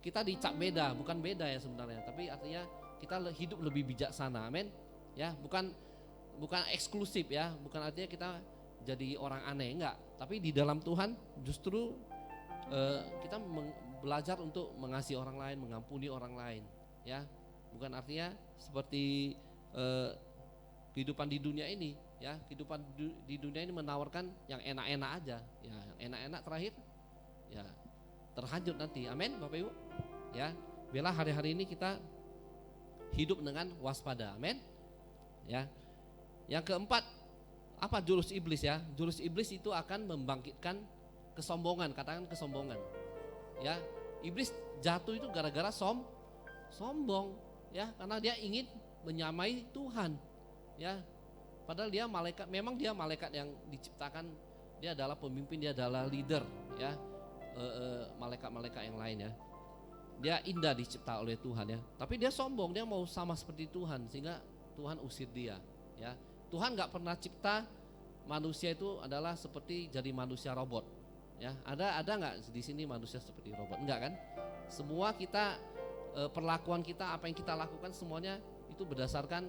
kita dicap beda, bukan beda ya sebenarnya, tapi artinya kita hidup lebih bijaksana. Amin. Ya, bukan eksklusif ya, bukan artinya kita jadi orang aneh, enggak. Tapi di dalam Tuhan justru kita belajar untuk mengasihi orang lain, mengampuni orang lain ya. Bukan artinya seperti kehidupan di dunia ini ya, kehidupan di dunia ini menawarkan yang enak-enak aja ya, yang enak-enak terakhir ya terhanyut nanti. Amin Bapak Ibu ya. Biarlah hari-hari ini kita hidup dengan waspada. Amin ya. Yang keempat, apa jurus iblis ya? Jurus iblis itu akan membangkitkan kesombongan, katakan kesombongan ya. Iblis jatuh itu gara-gara sombong ya, karena dia ingin menyamai Tuhan ya. Padahal dia malaikat, memang dia malaikat yang diciptakan, dia adalah pemimpin, dia adalah leader ya. Malaikat-malaikat yang lain ya, dia indah dicipta oleh Tuhan ya. Tapi dia sombong, dia mau sama seperti Tuhan, sehingga Tuhan usir dia ya. Tuhan nggak pernah cipta manusia itu adalah seperti jadi manusia robot. Ya, ada nggak di sini manusia seperti robot? Enggak kan? Semua kita perlakuan kita, apa yang kita lakukan semuanya itu berdasarkan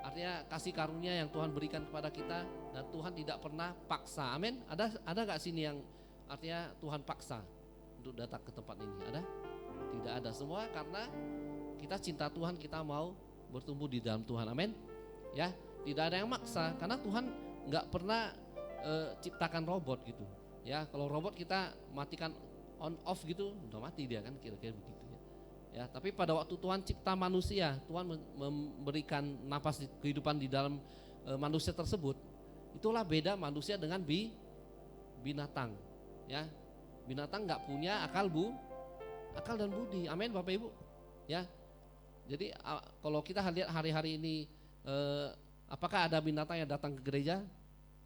artinya kasih karunia yang Tuhan berikan kepada kita, dan Tuhan tidak pernah paksa. Amin. Ada nggak sini yang artinya Tuhan paksa untuk datang ke tempat ini? Ada? Tidak ada. Semua karena kita cinta Tuhan, kita mau bertumbuh di dalam Tuhan. Amin. Ya, tidak ada yang maksa karena Tuhan nggak pernah ciptakan robot gitu. Ya, kalau robot kita matikan on off gitu, udah mati dia kan, kira-kira begitu ya. Ya, tapi pada waktu Tuhan cipta manusia, Tuhan memberikan napas kehidupan di dalam manusia tersebut. Itulah beda manusia dengan binatang. Ya, binatang nggak punya akal dan budi. Amin, Bapak Ibu. Ya, jadi kalau kita lihat hari-hari ini, apakah ada binatang yang datang ke gereja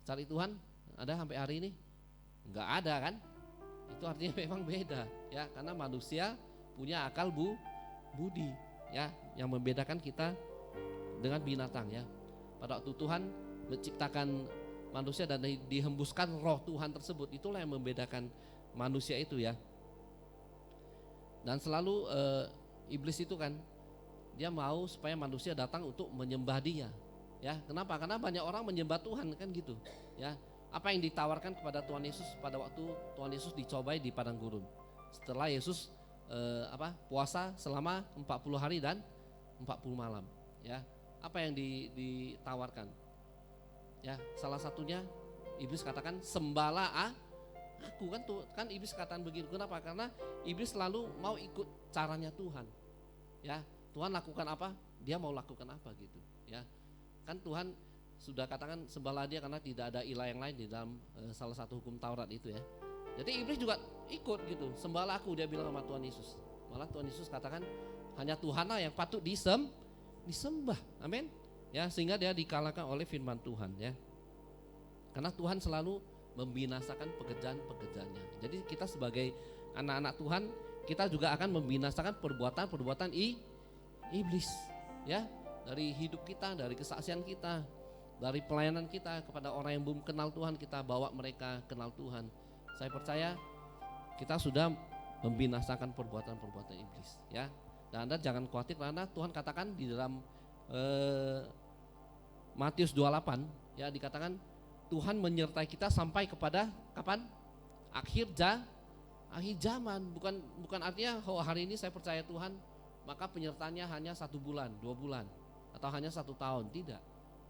cari Tuhan? Ada sampai hari ini? Enggak ada kan? Itu artinya memang beda ya, karena manusia punya akal budi ya, yang membedakan kita dengan binatang ya. Pada waktu Tuhan menciptakan manusia dan dihembuskan roh Tuhan tersebut, itulah yang membedakan manusia itu ya. Dan selalu iblis itu kan dia mau supaya manusia datang untuk menyembah dia. Ya, kenapa? Karena banyak orang menyembah Tuhan kan gitu. Ya, apa yang ditawarkan kepada Tuhan Yesus pada waktu Tuhan Yesus dicobai di padang gurun. Setelah Yesus puasa selama 40 hari dan 40 malam. Ya, apa yang ditawarkan? Ya, salah satunya iblis katakan sembahlah aku kan tuh kan iblis katakan begitu. Kenapa? Karena iblis selalu mau ikut caranya Tuhan. Ya, Tuhan lakukan apa, dia mau lakukan apa gitu. Ya, kan Tuhan sudah katakan sembahlah dia karena tidak ada ilah yang lain di dalam salah satu hukum Taurat itu ya. Jadi iblis juga ikut gitu, sembahlah aku, dia bilang sama Tuhan Yesus. Malah Tuhan Yesus katakan hanya Tuhanlah yang patut disembah. Amin. Ya, sehingga dia dikalahkan oleh firman Tuhan ya. Karena Tuhan selalu membinasakan pekerjaan-pekerjaannya. Jadi kita sebagai anak-anak Tuhan, kita juga akan membinasakan perbuatan-perbuatan iblis ya, dari hidup kita, dari kesaksian kita, dari pelayanan kita kepada orang yang belum kenal Tuhan, kita bawa mereka kenal Tuhan. Saya percaya kita sudah membinasakan perbuatan-perbuatan iblis ya. Dan Anda jangan khawatir karena Tuhan katakan di dalam Matius 28 ya, dikatakan Tuhan menyertai kita sampai kepada kapan? Akhir zaman. Bukan artinya hari ini saya percaya Tuhan maka penyertaannya hanya 1 bulan, 2 bulan, atau hanya 1 tahun. Tidak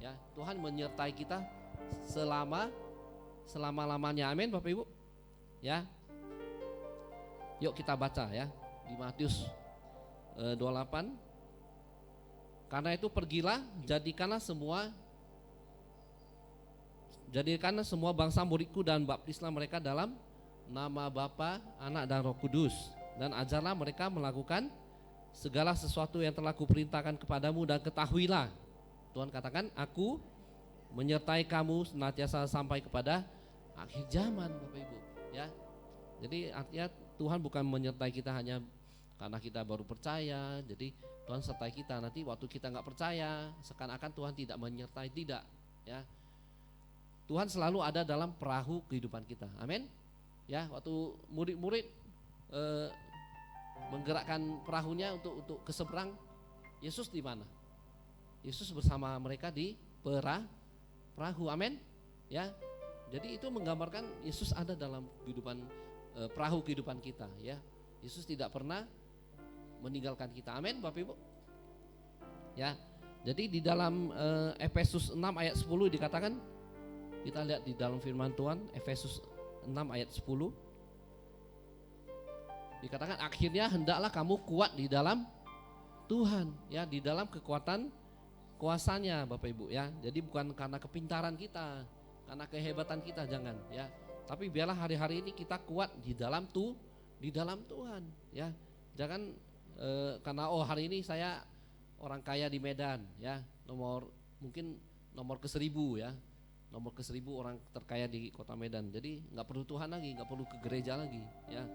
ya, Tuhan menyertai kita selama-lamanya. Amin Bapak Ibu ya. Yuk kita baca ya di Matius 28. Karena itu pergilah, jadikanlah semua bangsa muridku dan baptislah mereka dalam nama Bapa, Anak dan Roh Kudus, dan ajarlah mereka melakukan segala sesuatu yang telah kuperintahkan kepadamu, dan ketahuilah, Tuhan katakan, aku menyertai kamu senantiasa sampai kepada akhir zaman Bapak Ibu ya. Jadi artinya Tuhan bukan menyertai kita hanya karena kita baru percaya. Jadi Tuhan sertai kita. Nanti waktu kita nggak percaya, seakan-akan Tuhan tidak menyertai, tidak ya. Tuhan selalu ada dalam perahu kehidupan kita. Amin. Ya, waktu murid-murid menggerakkan perahunya untuk ke seberang, Yesus di mana? Yesus bersama mereka di perahu. Amin. Ya. Jadi itu menggambarkan Yesus ada dalam kehidupan perahu kehidupan kita ya. Yesus tidak pernah meninggalkan kita. Amin Bapak Ibu. Ya. Jadi di dalam Efesus 6 ayat 10 dikatakan, kita lihat di dalam firman Tuhan Efesus 6 ayat 10. Dikatakan akhirnya hendaklah kamu kuat di dalam Tuhan ya, di dalam kekuatan kuasanya Bapak Ibu ya. Jadi bukan karena kepintaran kita, karena kehebatan kita, jangan ya. Tapi biarlah hari-hari ini kita kuat di dalam Tuhan ya. Jangan karena hari ini saya orang kaya di Medan ya, mungkin nomor ke-1000 ya. Nomor ke-1000 orang terkaya di kota Medan. Jadi nggak perlu Tuhan lagi, nggak perlu ke gereja lagi ya.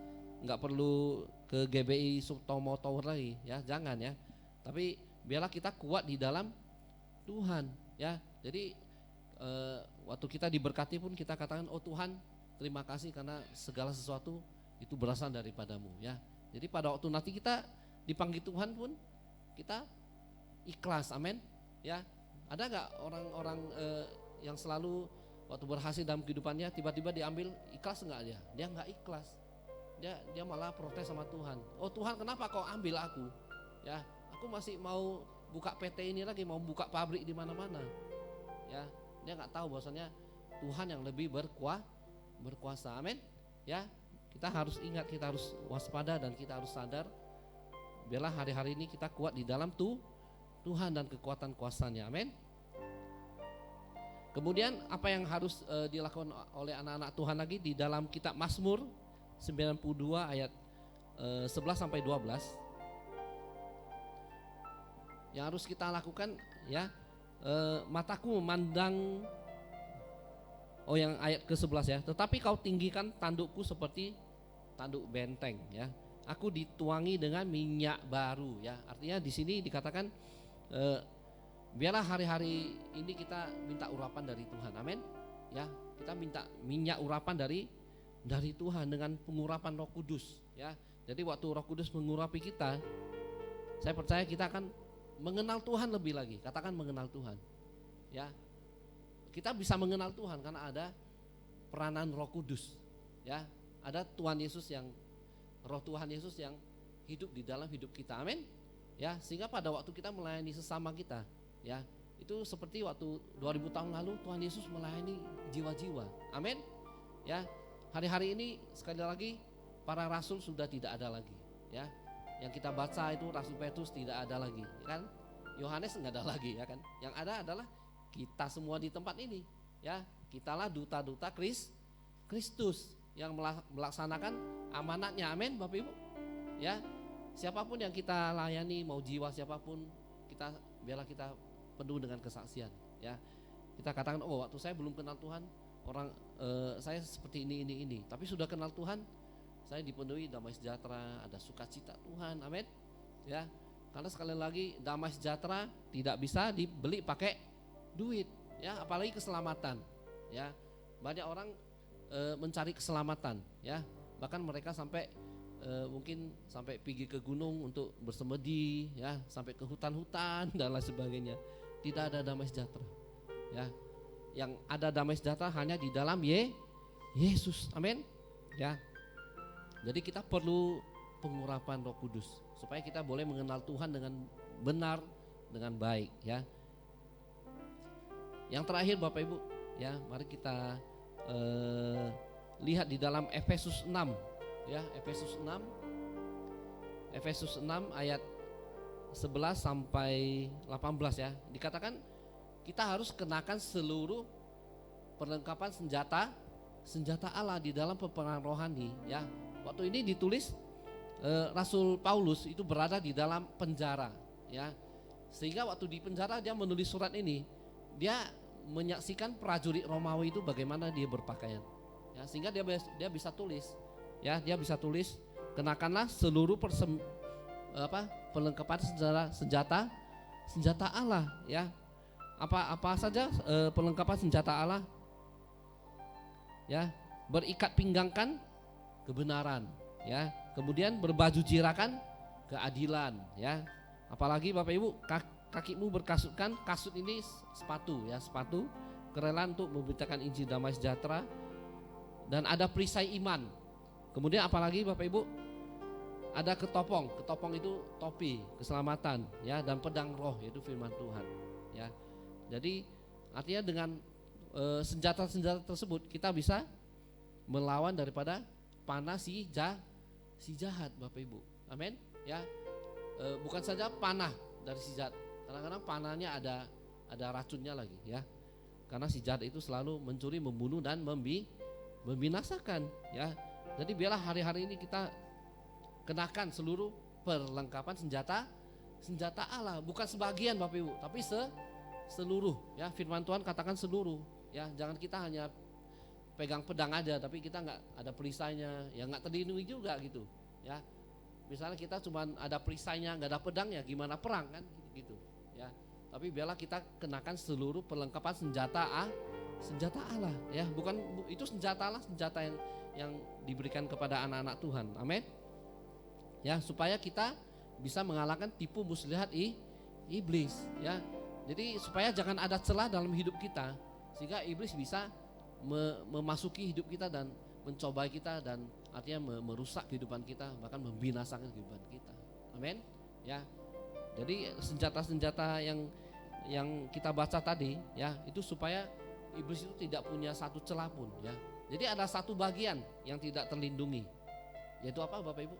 Nggak perlu ke GBI Sutomo Tower lagi ya, jangan ya. Tapi biarlah kita kuat di dalam Tuhan ya. Jadi waktu kita diberkati pun kita katakan, oh Tuhan terima kasih karena segala sesuatu itu berasal daripadamu ya. Jadi pada waktu nanti kita dipanggil Tuhan pun kita ikhlas, amin ya. Ada nggak orang-orang yang selalu waktu berhasil dalam kehidupannya tiba-tiba diambil, ikhlas nggak dia? Dia nggak ikhlas, dia malah protes sama Tuhan. Oh Tuhan, kenapa kau ambil aku? Ya, aku masih mau buka PT ini lagi, mau buka pabrik di mana-mana. Ya, dia nggak tahu bahwasanya Tuhan yang lebih berkuasa, amin. Ya, kita harus ingat, kita harus waspada dan kita harus sadar. Biarlah hari-hari ini kita kuat di dalam Tuhan dan kekuatan kuasanya, amin. Kemudian apa yang harus dilakukan oleh anak-anak Tuhan lagi di dalam kitab Mazmur 92 ayat 11 sampai 12. Yang harus kita lakukan ya, mataku memandang, yang ayat ke-11 ya, tetapi kau tinggikan tandukku seperti tanduk benteng ya. Aku dituangi dengan minyak baru ya. Artinya di sini dikatakan biarlah hari-hari ini kita minta urapan dari Tuhan, amin. Ya, kita minta minyak urapan dari Tuhan dengan pengurapan Roh Kudus ya. Jadi waktu Roh Kudus mengurapi kita, saya percaya kita akan mengenal Tuhan lebih lagi. Katakan mengenal Tuhan. Ya. Kita bisa mengenal Tuhan karena ada peranan Roh Kudus. Ya, ada Tuhan Yesus yang Roh Tuhan Yesus yang hidup di dalam hidup kita. Amin. Ya, sehingga pada waktu kita melayani sesama kita, ya, itu seperti waktu 2000 tahun lalu Tuhan Yesus melayani jiwa-jiwa. Amin. Ya, hari-hari ini sekali lagi para rasul sudah tidak ada lagi, ya. Yang kita baca itu Rasul Petrus tidak ada lagi, kan? Yohanes enggak ada lagi, ya kan? Yang ada adalah kita semua di tempat ini, ya. Kitalah duta-duta Kristus yang melaksanakan amanatnya, amin Bapak Ibu. Ya, siapapun yang kita layani, mau jiwa siapapun, biarlah kita penuh dengan kesaksian, ya. Kita katakan, oh waktu saya belum kenal Tuhan, saya seperti ini, tapi sudah kenal Tuhan, saya dipenuhi damai sejahtera, ada sukacita Tuhan, amin. Ya, karena sekali lagi damai sejahtera tidak bisa dibeli pakai duit, ya, apalagi keselamatan, ya. Banyak orang mencari keselamatan, ya, bahkan mereka sampai mungkin sampai pergi ke gunung untuk bersemedi, ya, sampai ke hutan-hutan dan lain sebagainya. Tidak ada damai sejahtera, ya. Yang ada damai sejahtera hanya di dalam Yesus, amin, ya. Jadi kita perlu pengurapan Roh Kudus supaya kita boleh mengenal Tuhan dengan benar, dengan baik, ya. Yang terakhir Bapak Ibu, ya, mari kita lihat di dalam Efesus 6, ya, Efesus 6 ayat 11 sampai 18 ya. Dikatakan kita harus kenakan seluruh perlengkapan senjata Allah di dalam peperangan rohani, ya. Waktu ini ditulis Rasul Paulus itu berada di dalam penjara, ya. Sehingga waktu di penjara dia menulis surat ini, dia menyaksikan prajurit Romawi itu bagaimana dia berpakaian, ya, sehingga dia bisa tulis, ya, dia bisa tulis kenakanlah seluruh perlengkapan senjata Allah, ya. Apa saja perlengkapan senjata Allah, ya. Berikat pinggangkan kebenaran, ya. Kemudian berbaju jirakan keadilan, ya. Apalagi Bapak Ibu, kakimu berkasutkan, kasut ini sepatu, ya, sepatu kerelaan untuk memberitakan Injil damai sejahtera, dan ada perisai iman. Kemudian apalagi Bapak Ibu, ada ketopong itu topi keselamatan, ya, dan pedang roh yaitu firman Tuhan, ya. Jadi artinya dengan senjata-senjata tersebut kita bisa melawan daripada panah si jahat Bapak Ibu, amin, ya. Bukan saja panah dari si jahat, kadang-kadang panahnya ada racunnya lagi, ya, karena si jahat itu selalu mencuri, membunuh dan membinasakan, ya. Jadi biarlah hari-hari ini kita kenakan seluruh perlengkapan senjata Allah, bukan sebagian Bapak Ibu, tapi seluruh, ya. Firman Tuhan katakan seluruh, ya. Jangan kita hanya pegang pedang aja tapi kita nggak ada perisainya, ya nggak terlindungi juga gitu, ya. Misalnya kita cuma ada perisainya nggak ada pedangnya, gimana perang kan gitu, ya. tapi biarlah kita kenakan seluruh perlengkapan senjata Allah ya, bukan itu senjata Allah, senjata yang diberikan kepada anak-anak Tuhan. Amin. Ya, supaya kita bisa mengalahkan tipu muslihat iblis ya. Jadi supaya jangan ada celah dalam hidup kita sehingga iblis bisa memasuki hidup kita dan mencobai kita dan artinya merusak kehidupan kita, bahkan membinasakan kehidupan kita. Amin. Ya. Jadi senjata-senjata yang kita baca tadi ya, itu supaya iblis itu tidak punya satu celah pun ya. Jadi ada satu bagian yang tidak terlindungi. Yaitu apa Bapak Ibu?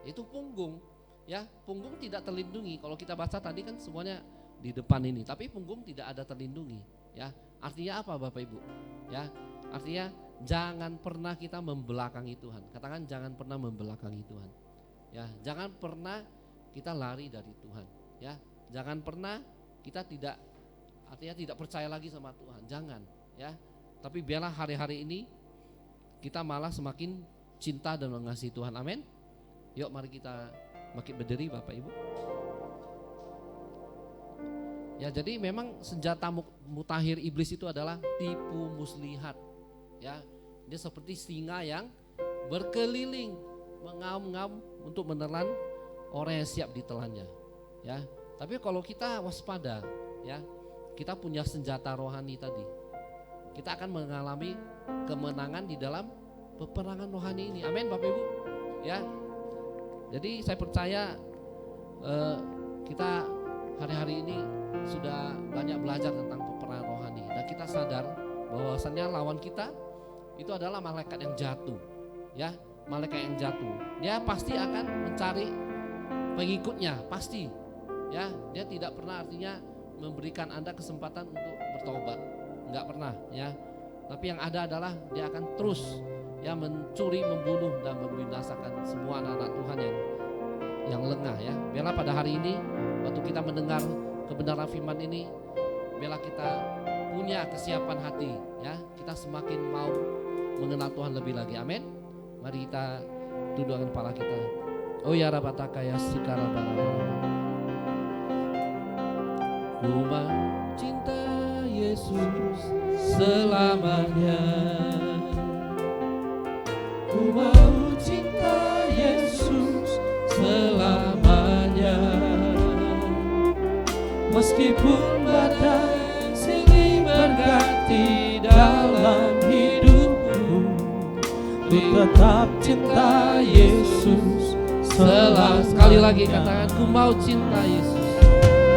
Itu punggung. Ya, punggung tidak terlindungi. Kalau kita baca tadi kan semuanya di depan ini, tapi punggung tidak ada terlindungi ya. Artinya apa Bapak Ibu? Ya, artinya jangan pernah kita membelakangi Tuhan. Katakan jangan pernah membelakangi Tuhan. Ya, jangan pernah kita lari dari Tuhan. Ya, jangan pernah kita tidak percaya lagi sama Tuhan. Jangan, ya. Tapi biarlah hari-hari ini kita malah semakin cinta dan mengasihi Tuhan. Amin. Yuk mari kita makin berdiri Bapak Ibu. Ya, jadi memang senjata mutakhir iblis itu adalah tipu muslihat. Ya, dia seperti singa yang berkeliling mengaum-ngaum untuk menelan orang yang siap ditelannya. Ya, tapi kalau kita waspada, ya, kita punya senjata rohani tadi, kita akan mengalami kemenangan di dalam peperangan rohani ini. Amin Bapak Ibu. Ya, jadi saya percaya kita hari-hari ini sudah banyak belajar tentang peperangan rohani dan kita sadar bahwasannya lawan kita itu adalah malaikat yang jatuh. Ya, malaikat yang jatuh. Dia pasti akan mencari pengikutnya, pasti. Ya, dia tidak pernah artinya memberikan Anda kesempatan untuk bertobat. Enggak pernah, ya. Tapi yang ada adalah dia akan terus ya mencuri, membunuh dan membinasakan semua anak-anak Tuhan yang lengah ya. Biarlah pada hari ini waktu kita mendengar kebenaran firman ini, biarlah kita punya kesiapan hati ya. Kita semakin mau mengenal Tuhan lebih lagi. Amin. Mari kita tundukkan kepala kita. Oh ya Rabataka ya Sikara Barabara. Ku mau cinta Yesus selamanya. Ku mau cinta Yesus selamanya. Meskipun badai silih berganti dalam hidupku, ku tetap cinta Yesus selamanya. Sekali lagi katakan, ku mau cinta Yesus.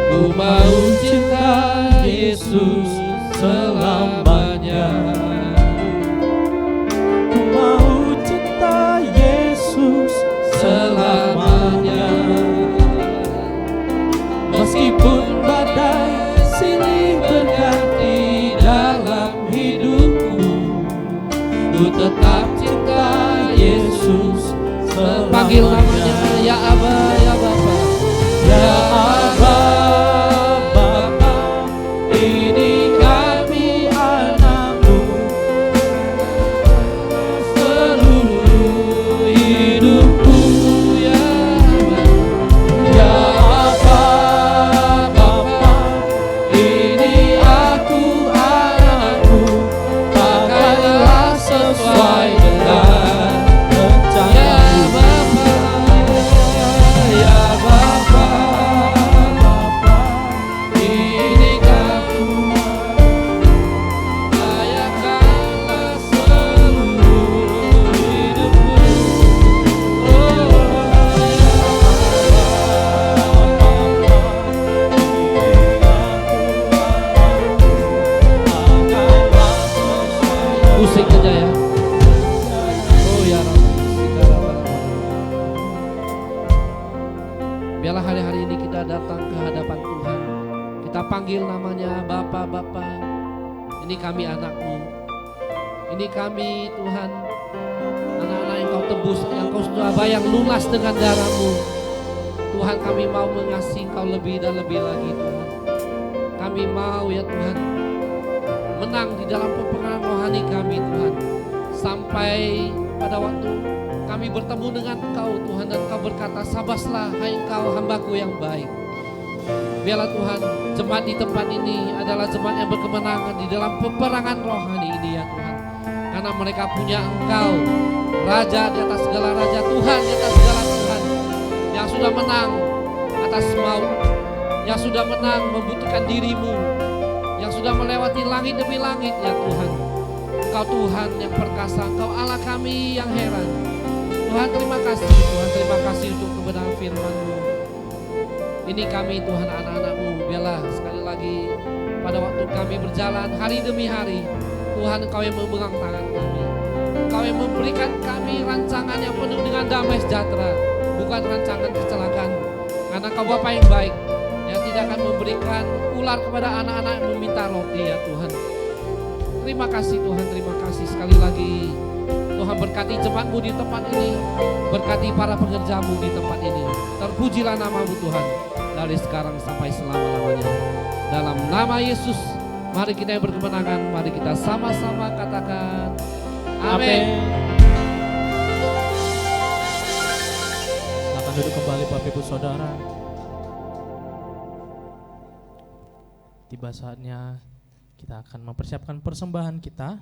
Ku mau cinta Yesus selamanya. Ku mau cinta Yesus Selamanya. Meskipun badai silih berganti dalam hidupku, ku tetap cinta Yesus selamanya. Panggil namanya ya Aba, ya Bapa, ya Aba. Panggil namanya Bapa, Bapa. Ini kami anakmu. Ini kami Tuhan, anak-anak yang kau tebus, yang kau sudah bayar lunas dengan darahmu. Tuhan, kami mau mengasihi Engkau lebih dan lebih lagi Tuhan. Kami mau ya Tuhan menang di dalam peperangan rohani kami Tuhan. Sampai pada waktu kami bertemu dengan Engkau Tuhan dan Engkau berkata, sabaslah hai Engkau hambaku yang baik. Biarlah Tuhan, jemaat di tempat ini adalah jemaat yang berkemenangan di dalam peperangan rohani ini ya Tuhan. Karena mereka punya Engkau, Raja di atas segala raja, Tuhan di atas segala Tuhan, yang sudah menang atas maut, yang sudah menang membutuhkan dirimu, yang sudah melewati langit demi langit ya Tuhan. Engkau Tuhan yang perkasa, Engkau Allah kami yang heran. Tuhan terima kasih, Tuhan terima kasih untuk kebenaran firman-Mu. Ini kami Tuhan anak-anak-Mu, biarlah sekali lagi pada waktu kami berjalan hari demi hari, Tuhan Engkau yang memegang tangan kami. Engkau yang memberikan kami rancangan yang penuh dengan damai sejahtera, bukan rancangan kecelakaan. Karena Engkau Bapa yang baik, yang tidak akan memberikan ular kepada anak-anak yang meminta roti ya Tuhan. Terima kasih Tuhan, terima kasih sekali lagi. Tuhan berkati jemaat-Mu di tempat ini, berkati para pekerja-Mu di tempat ini. Terpujilah nama-Mu Tuhan, dari sekarang sampai selama-lamanya. Dalam nama Yesus, mari kita yang berkemenangan, mari kita sama-sama katakan amin. Silakan duduk kembali Bapak Ibu Saudara. Tiba saatnya kita akan mempersiapkan persembahan kita,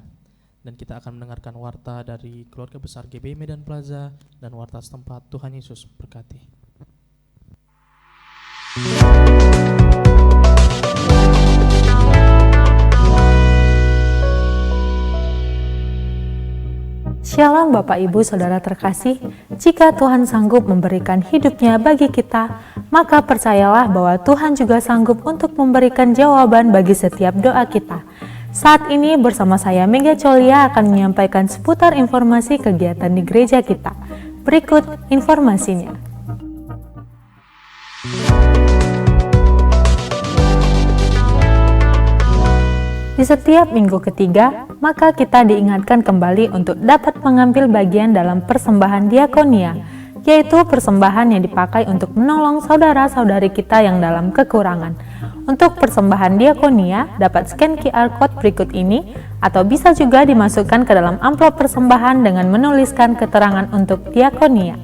dan kita akan mendengarkan warta dari keluarga besar GBI Medan Plaza dan warta setempat. Tuhan Yesus berkati. Shalom Bapak Ibu Saudara terkasih, jika Tuhan sanggup memberikan hidupnya bagi kita, maka percayalah bahwa Tuhan juga sanggup untuk memberikan jawaban bagi setiap doa kita. Saat ini bersama saya Mega Colia akan menyampaikan seputar informasi kegiatan di gereja kita. Berikut informasinya. Di setiap minggu ketiga, maka kita diingatkan kembali untuk dapat mengambil bagian dalam persembahan diakonia, yaitu persembahan yang dipakai untuk menolong saudara-saudari kita yang dalam kekurangan. Untuk persembahan diakonia, dapat scan QR Code berikut ini, atau bisa juga dimasukkan ke dalam amplop persembahan dengan menuliskan keterangan untuk diakonia.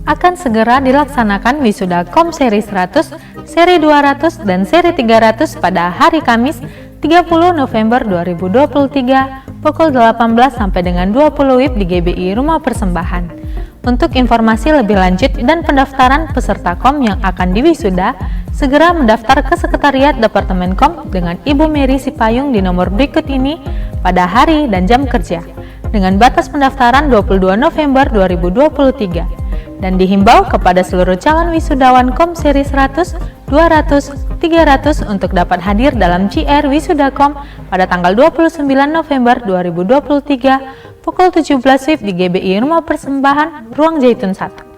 Akan segera dilaksanakan wisuda KOM seri 100, seri 200, dan seri 300 pada hari Kamis 30 November 2023 pukul 18 sampai dengan 20 WIB di GBI Rumah Persembahan. Untuk informasi lebih lanjut dan pendaftaran peserta KOM yang akan diwisuda, segera mendaftar ke Sekretariat Departemen KOM dengan Ibu Mary Sipayung di nomor berikut ini pada hari dan jam kerja, dengan batas pendaftaran 22 November 2023. Dan dihimbau kepada seluruh calon wisudawan KOM seri 100, 200, 300 untuk dapat hadir dalam JR Wisuda KOM pada tanggal 29 November 2023 pukul 17 WIB di GBI Rumah Persembahan, Ruang Zaitun 1.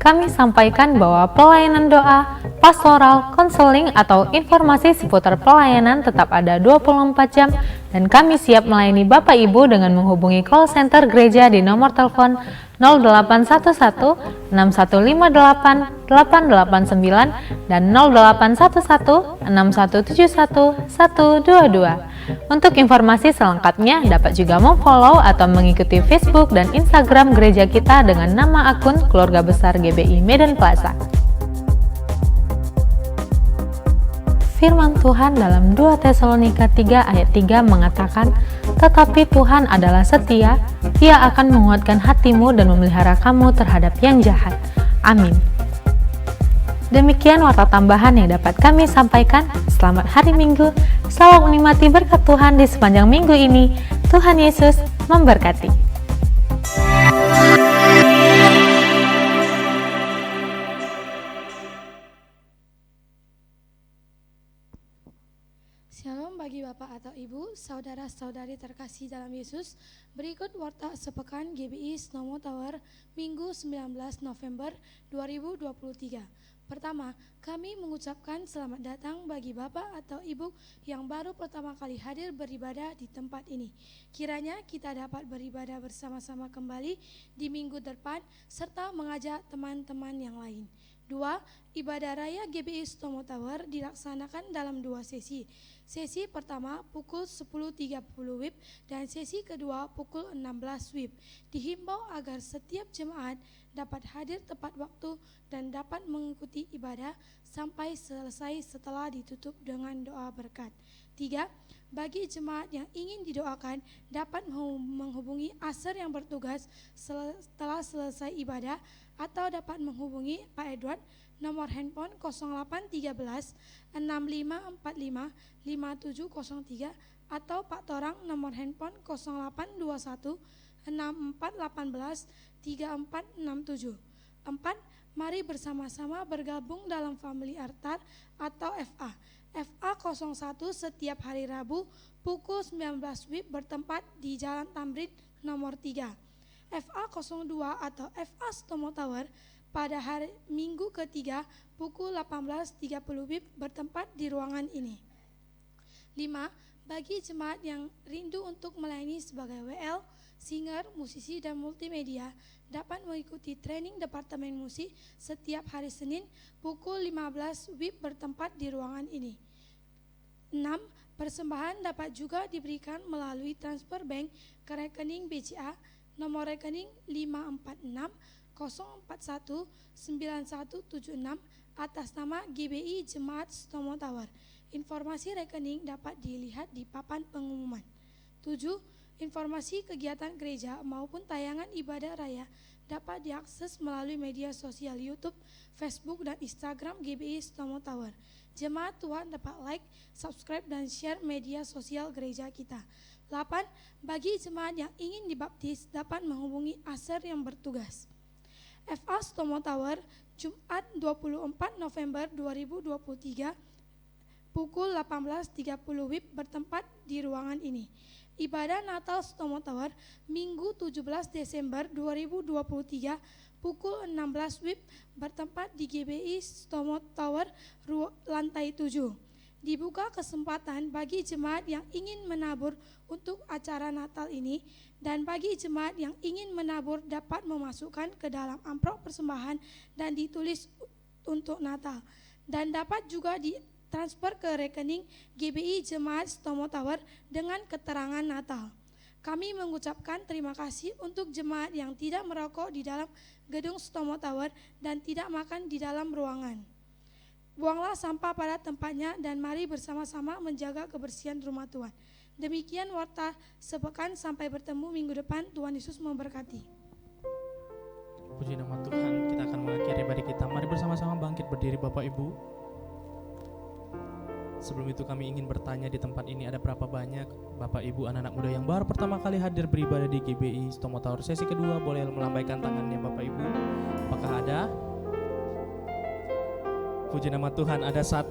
Kami sampaikan bahwa pelayanan doa, pastoral, konseling, atau informasi seputar pelayanan tetap ada 24 jam dan kami siap melayani Bapak Ibu dengan menghubungi call center gereja di nomor telepon 0811 6158 889 dan 0811 6171 122. Untuk informasi selengkapnya dapat juga memfollow atau mengikuti Facebook dan Instagram gereja kita dengan nama akun Keluarga Besar GBI Medan Plaza. Firman Tuhan dalam 2 Tesalonika 3 ayat 3 mengatakan, "Tetapi Tuhan adalah setia, Dia akan menguatkan hatimu dan memelihara kamu terhadap yang jahat." Amin. Demikian warta tambahan yang dapat kami sampaikan. Selamat hari Minggu. Selamat menikmati berkat Tuhan di sepanjang minggu ini. Tuhan Yesus memberkati. Shalom bagi Bapak atau Ibu, saudara-saudari terkasih dalam Yesus. Berikut warta sepekan GBI Snow Tower Minggu 19 November 2023. Pertama, kami mengucapkan selamat datang bagi Bapak atau Ibu yang baru pertama kali hadir beribadah di tempat ini. Kiranya kita dapat beribadah bersama-sama kembali di minggu depan serta mengajak teman-teman yang lain. 2. Ibadah Raya GBI Stomo Tower dilaksanakan dalam 2 sesi. Sesi pertama pukul 10.30 WIB dan sesi kedua pukul 16 WIB. Dihimbau agar setiap jemaat dapat hadir tepat waktu dan dapat mengikuti ibadah sampai selesai setelah ditutup dengan doa berkat. 3. Bagi jemaat yang ingin didoakan dapat menghubungi ASER yang bertugas setelah selesai ibadah atau dapat menghubungi Pak Edward nomor handphone 0813 6545 5703 atau Pak Torang nomor handphone 0821 6418 3467. 4. Mari bersama-sama bergabung dalam Family Altar atau FA. FA 01 setiap hari Rabu pukul 19 WIB bertempat di Jalan Tamrin nomor 3. FA 02 atau FA Stomo Tower pada hari Minggu ketiga pukul 18.30 WIB bertempat di ruangan ini. 5. Bagi jemaat yang rindu untuk melayani sebagai WL, singer, musisi, dan multimedia dapat mengikuti training Departemen Musik setiap hari Senin pukul 15 WIB bertempat di ruangan ini. 6. Persembahan dapat juga diberikan melalui transfer bank ke rekening BCA nomor rekening 546 041 9176 atas nama GBI Jemaat Stomo Tower. Informasi rekening dapat dilihat di papan pengumuman. 7. Informasi kegiatan gereja maupun tayangan ibadah raya dapat diakses melalui media sosial YouTube, Facebook, dan Instagram GBI Stomo Tower. Jemaat Tuhan dapat like, subscribe, dan share media sosial gereja kita. 8. Bagi jemaat yang ingin dibaptis dapat menghubungi ASER yang bertugas. FA Stomo Tower, Jumat 24 November 2023, pukul 18.30 WIB bertempat di ruangan ini. Ibadah Natal Stomo Tower, Minggu 17 Desember 2023, pukul 16 WIB bertempat di GBI Stomo Tower, lantai 7. Dibuka kesempatan bagi jemaat yang ingin menabur untuk acara Natal ini, dan bagi jemaat yang ingin menabur dapat memasukkan ke dalam amplop persembahan dan ditulis untuk Natal, dan dapat juga ditransfer ke rekening GBI Jemaat Stomo Tower dengan keterangan Natal. Kami mengucapkan terima kasih untuk jemaat yang tidak merokok di dalam gedung Stomo Tower dan tidak makan di dalam ruangan. Buanglah sampah pada tempatnya dan mari bersama-sama menjaga kebersihan rumah Tuhan. Demikian warta sepekan, sampai bertemu minggu depan. Tuhan Yesus memberkati. Puji nama Tuhan, kita akan mengakhiri ibadah kita. Mari bersama-sama bangkit berdiri Bapak Ibu. Sebelum itu kami ingin bertanya, di tempat ini ada berapa banyak Bapak Ibu anak-anak muda yang baru pertama kali hadir beribadah di GBI Stomo Tower sesi kedua? Boleh melambaikan tangannya Bapak Ibu. Apakah ada? Puji nama Tuhan, ada 1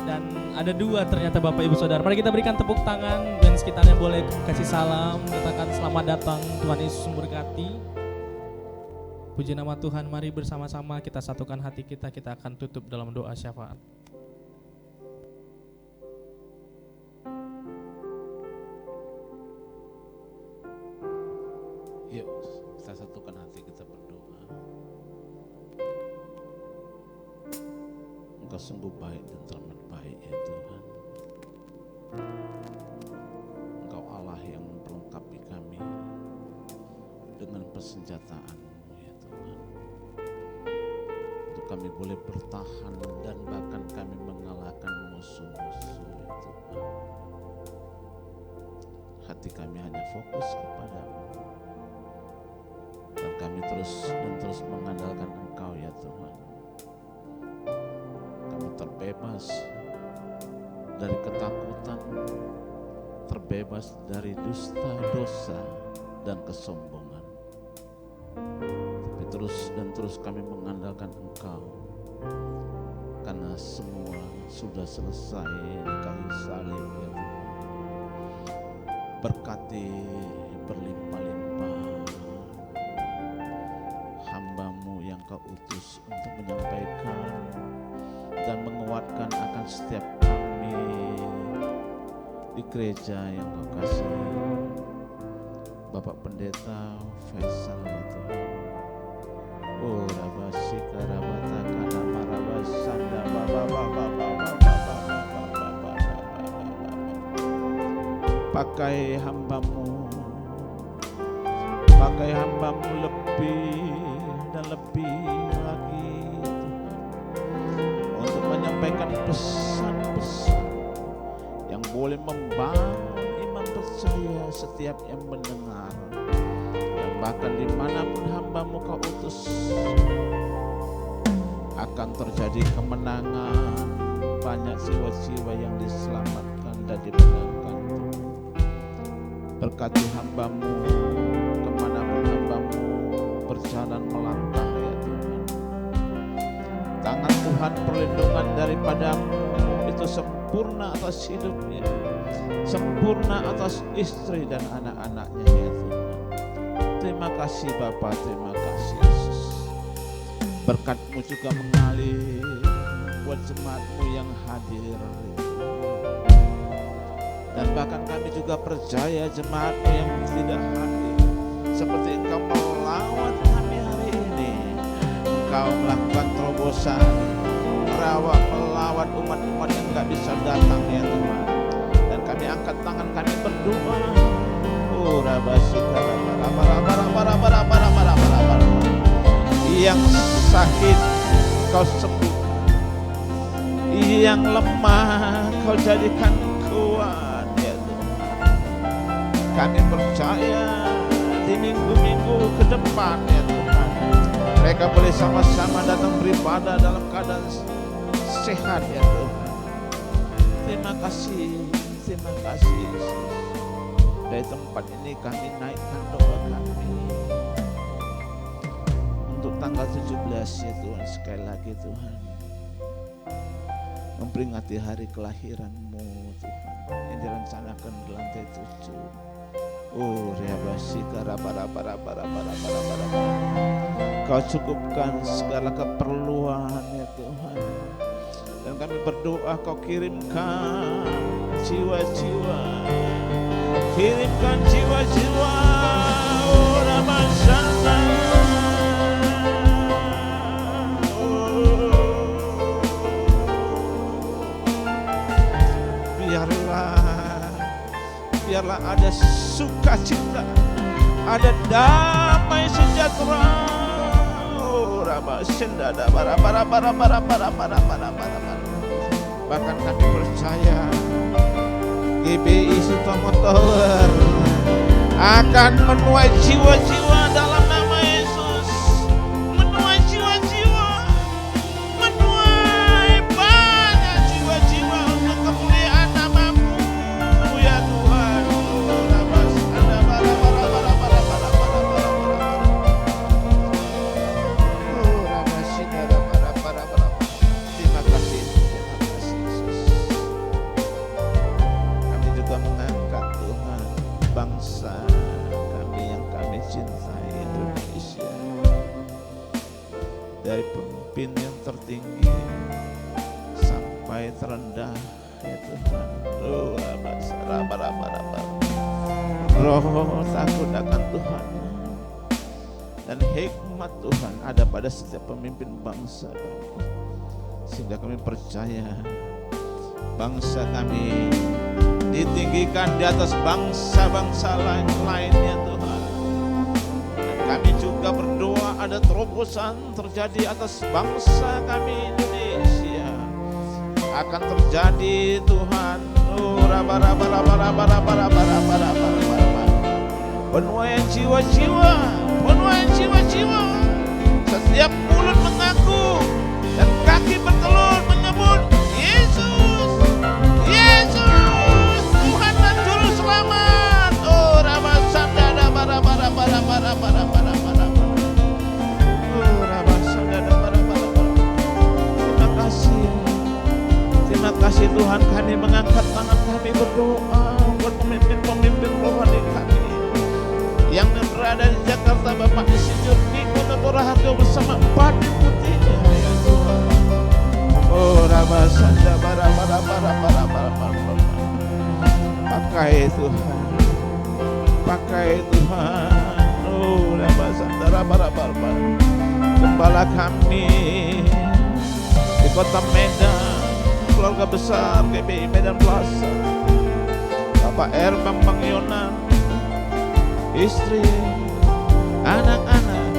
dan ada 2 ternyata Bapak Ibu Saudara. Mari kita berikan tepuk tangan, dan sekitarnya boleh kasih salam, katakan selamat datang, Tuhan Yesus memberkati. Puji nama Tuhan, mari bersama-sama kita satukan hati kita akan tutup dalam doa syafaat. Yuk, kita satukan hati kita berdoa. Engkau sungguh baik dan teramat baik ya Tuhan. Engkau Allah yang memperlengkapi kami dengan persenjataan-Mu ya Tuhan, untuk kami boleh bertahan dan bahkan kami mengalahkan musuh-musuh ya Tuhan. Hati kami hanya fokus kepada-Mu, dan kami terus mengandalkan Engkau ya Tuhan. Kami terbebas dari ketakutan, terbebas dari dusta, dosa, dan kesombongan. Tapi terus kami mengandalkan Engkau, karena semua sudah selesai di kayu salib ya Tuhan. Berkati berlimpah-limpah hamba-Mu yang Kau utus untuk menyampaikan dan menguatkan akan setiap kami di gereja yang Kau kasih. Bapak Pendeta Faisal ya Tuhan. Oh Rabasika pakai hambamu lebih dan lebih lagi untuk menyampaikan pesan-pesan yang boleh membangun iman percaya setiap yang mendengar, dan bahkan dimanapun hambamu kau utus akan terjadi kemenangan, banyak jiwa-jiwa yang diselamatkan dan dimenangkan. Berkati hambamu kemanapun hambamu berjalan melangkah ya Tuhan. Tangan Tuhan perlindungan daripadamu itu sempurna atas hidupnya, sempurna atas istri dan anak-anaknya ya Tuhan. Terima kasih Bapa, terima kasih Yesus. Berkat-Mu juga mengalir buat jemaat-Mu yang hadir ya Tuhan. Dan bahkan kami juga percaya jemaat-Mu yang tidak hadir, seperti Engkau melawat kami hari ini, Engkau melakukan terobosan, melawat umat-umat yang gak bisa datang ya Tuhan. Dan kami angkat tangan, kami berdoa, yang sakit Kau sembuhkan, yang lemah Kau jadikan kuat ya Tuhan. Kami percaya di minggu-minggu ke depan ya Tuhan, mereka boleh sama-sama datang beribadah dalam keadaan sehat ya Tuhan. Terima kasih Yesus. Dari tempat ini kami naikkan doa kami untuk tanggal 17 ya Tuhan. Sekali lagi Tuhan, memperingati hari kelahiran-Mu Tuhan yang direncanakan di lantai 7. Kau cukupkan segala keperluan ya Tuhan. Dan kami berdoa Kau kirimkan jiwa-jiwa, kirimkan jiwa-jiwa Ramasana. Biarlah ada sukacita, ada damai sejahtera. Bahkan kami percaya GBI Sutomo Tower akan menuai jiwa-jiwa dalam nama Yesus, menuai jiwa-jiwa, menuai banyak jiwa-jiwa untuk kemuliaan nama-Mu ya Tuhan. Terima kasih Yesus. Kami juga mengangkat Tuhan bangsa kami yang kami cintai, Indonesia, dari pemimpin yang tertinggi sampai terendah ya Tuhan. Roh takut akan Tuhan dan hikmat Tuhan ada pada setiap pemimpin bangsa kami, sehingga kami percaya bangsa kami ditinggikan di atas bangsa-bangsa lainnya Tuhan. Dan kami juga berdoa ada terobosan terjadi atas bangsa kami Indonesia, akan terjadi Tuhan. Penuaian jiwa-jiwa, penuaian jiwa-jiwa. Setiap mulut mengaku dan kaki bertelur menyebut Yesus, Yesus, Tuhan dan Juru Selamat. Terima kasih Tuhan, kami mengangkat tangan kami berdoa buat pemimpin-pemimpin rohani kami yang berada di Jakarta, Bapak Insinyur Niko Noto Raharjo bersama Batin Putihnya ya Tuhan. Pakai Tuhan, pakai Tuhan. Gembala kami di kota Medan, keluarga besar GBI Medan Plaza, Bapak Bambang Yona, istri, anak-anak,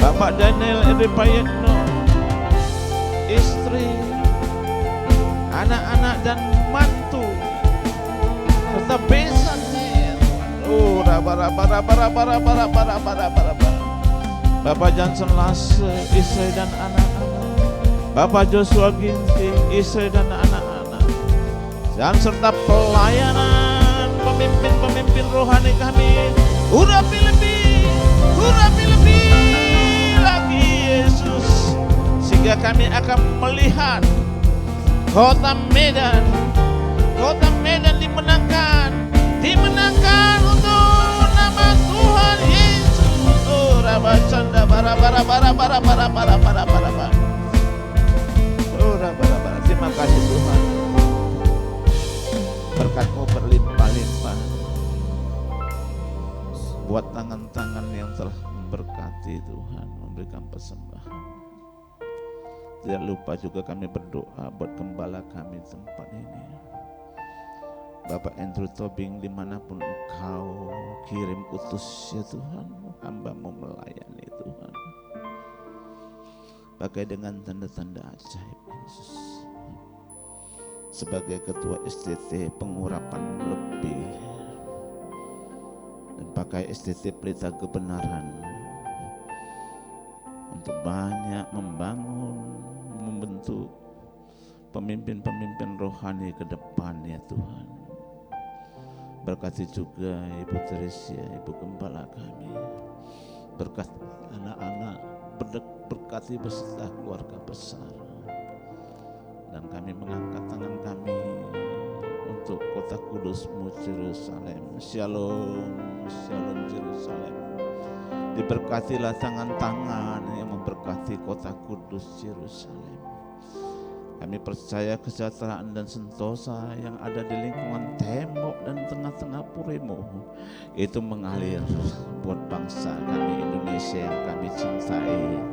Bapak Daniel Edipayetno, istri, anak-anak dan mantu, serta besannya. Oh, Bapak Johnson Lasse, istri dan anak-anak, Bapak Joshua Ginting, istri dan anak-anak, dan serta pelayanan pemimpin-pemimpin rohani kami. Urapi lebih lagi Yesus, sehingga kami akan melihat kota Medan dimenangkan untuk nama Tuhan Yesus. Oh, rabasanda bara. Oh, bara. Terima kasih Tuhan. Berkat-Mu berlimpah-limpah buat tangan-tangan yang telah memberkati Tuhan, memberikan persembahan. Tidak lupa juga kami berdoa buat gembala kami tempat ini, Bapak Andrew Tobing, dimanapun Engkau kirim utus ya Tuhan, hamba-Mu melayani Tuhan, pakai dengan tanda-tanda ajaib Yesus. Sebagai ketua STT pengurapan lebih, dan pakai STT pelita kebenaran untuk banyak membentuk pemimpin-pemimpin rohani ke depan ya Tuhan. Berkati juga Ibu Teresia, Ibu Gembala kami, berkati anak-anak, berkati beserta keluarga besar. Dan kami mengangkat tangan kami untuk kota kudus-Mu Yerusalem. Shalom, shalom Yerusalem. Diberkatilah tangan-tangan yang memberkati kota kudus Yerusalem. Kami percaya kesejahteraan dan sentosa yang ada di lingkungan tembok dan tengah-tengah puri-Mu itu mengalir buat bangsa kami Indonesia yang kami cintai,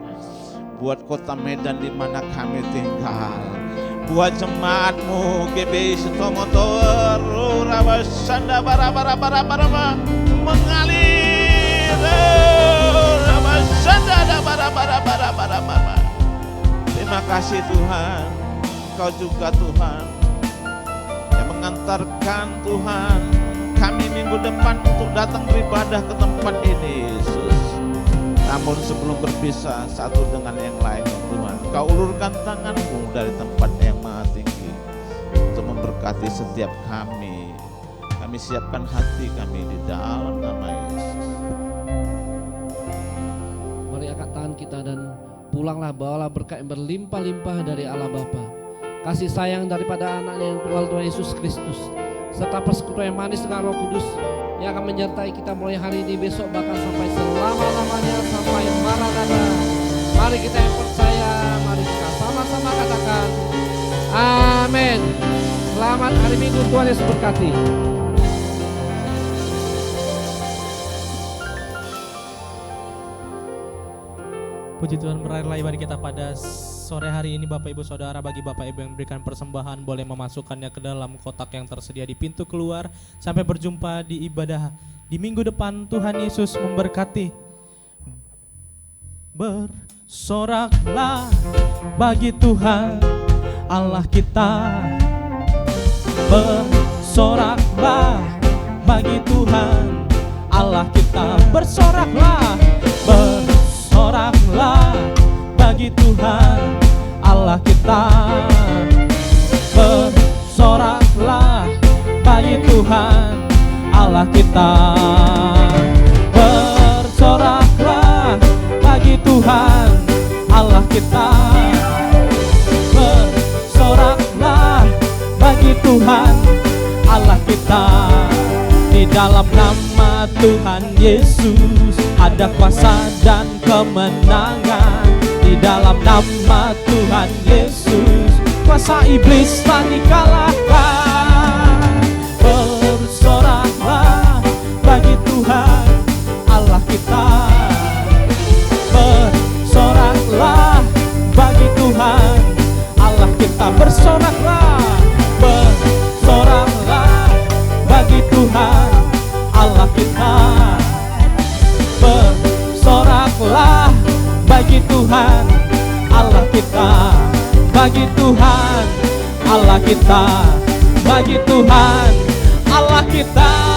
buat kota Medan di mana kami tinggal, buat jemaat-Mu GBI Sutomo Tower, Rabasanda bara mengalir, Rabasanda bara. Terima kasih Tuhan, Engkau juga Tuhan yang mengantarkan Tuhan kami minggu depan untuk datang beribadah ke tempat ini Yesus. Namun sebelum berpisah satu dengan yang lain Tuhan, Kau ulurkan tangan-Mu dari tempat yang maha tinggi untuk memberkati setiap kami. Kami siapkan hati kami di dalam nama Yesus. Mari angkat tangan kita dan pulanglah, bawalah berkat yang berlimpah-limpah dari Allah Bapa, kasih sayang daripada anaknya yang tunggal Tuhan Yesus Kristus, serta persekutuan yang manis dengan Roh Kudus yang akan menyertai kita mulai hari ini, besok, bahkan sampai selama-lamanya, sampai Maranatha. Mari kita yang percaya, mari kita sama-sama katakan amin. Selamat hari Minggu, Tuhan Yesus berkati. Puji Tuhan, berakhirlah ibadah kita pada sore hari ini Bapak Ibu Saudara. Bagi Bapak Ibu yang memberikan persembahan boleh memasukkannya ke dalam kotak yang tersedia di pintu keluar. Sampai berjumpa di ibadah di minggu depan. Tuhan Yesus memberkati. Bersoraklah bagi Tuhan Allah kita. Bersoraklah bagi Tuhan Allah kita. Bersoraklah, bersoraklah bagi Tuhan Allah kita. Bersoraklah bagi Tuhan Allah kita. Bersoraklah bagi Tuhan Allah kita. Bersoraklah bagi Tuhan Allah kita. Di dalam nama Tuhan Yesus ada kuasa dan kemenangan. Di dalam nama Tuhan Yesus kuasa iblis telah dikalahkan. Bersoraklah bagi Tuhan Allah kita. Bersoraklah bagi Tuhan Allah kita. Bersoraklah, bersoraklah bagi Tuhan Allah kita, bagi Tuhan Allah kita.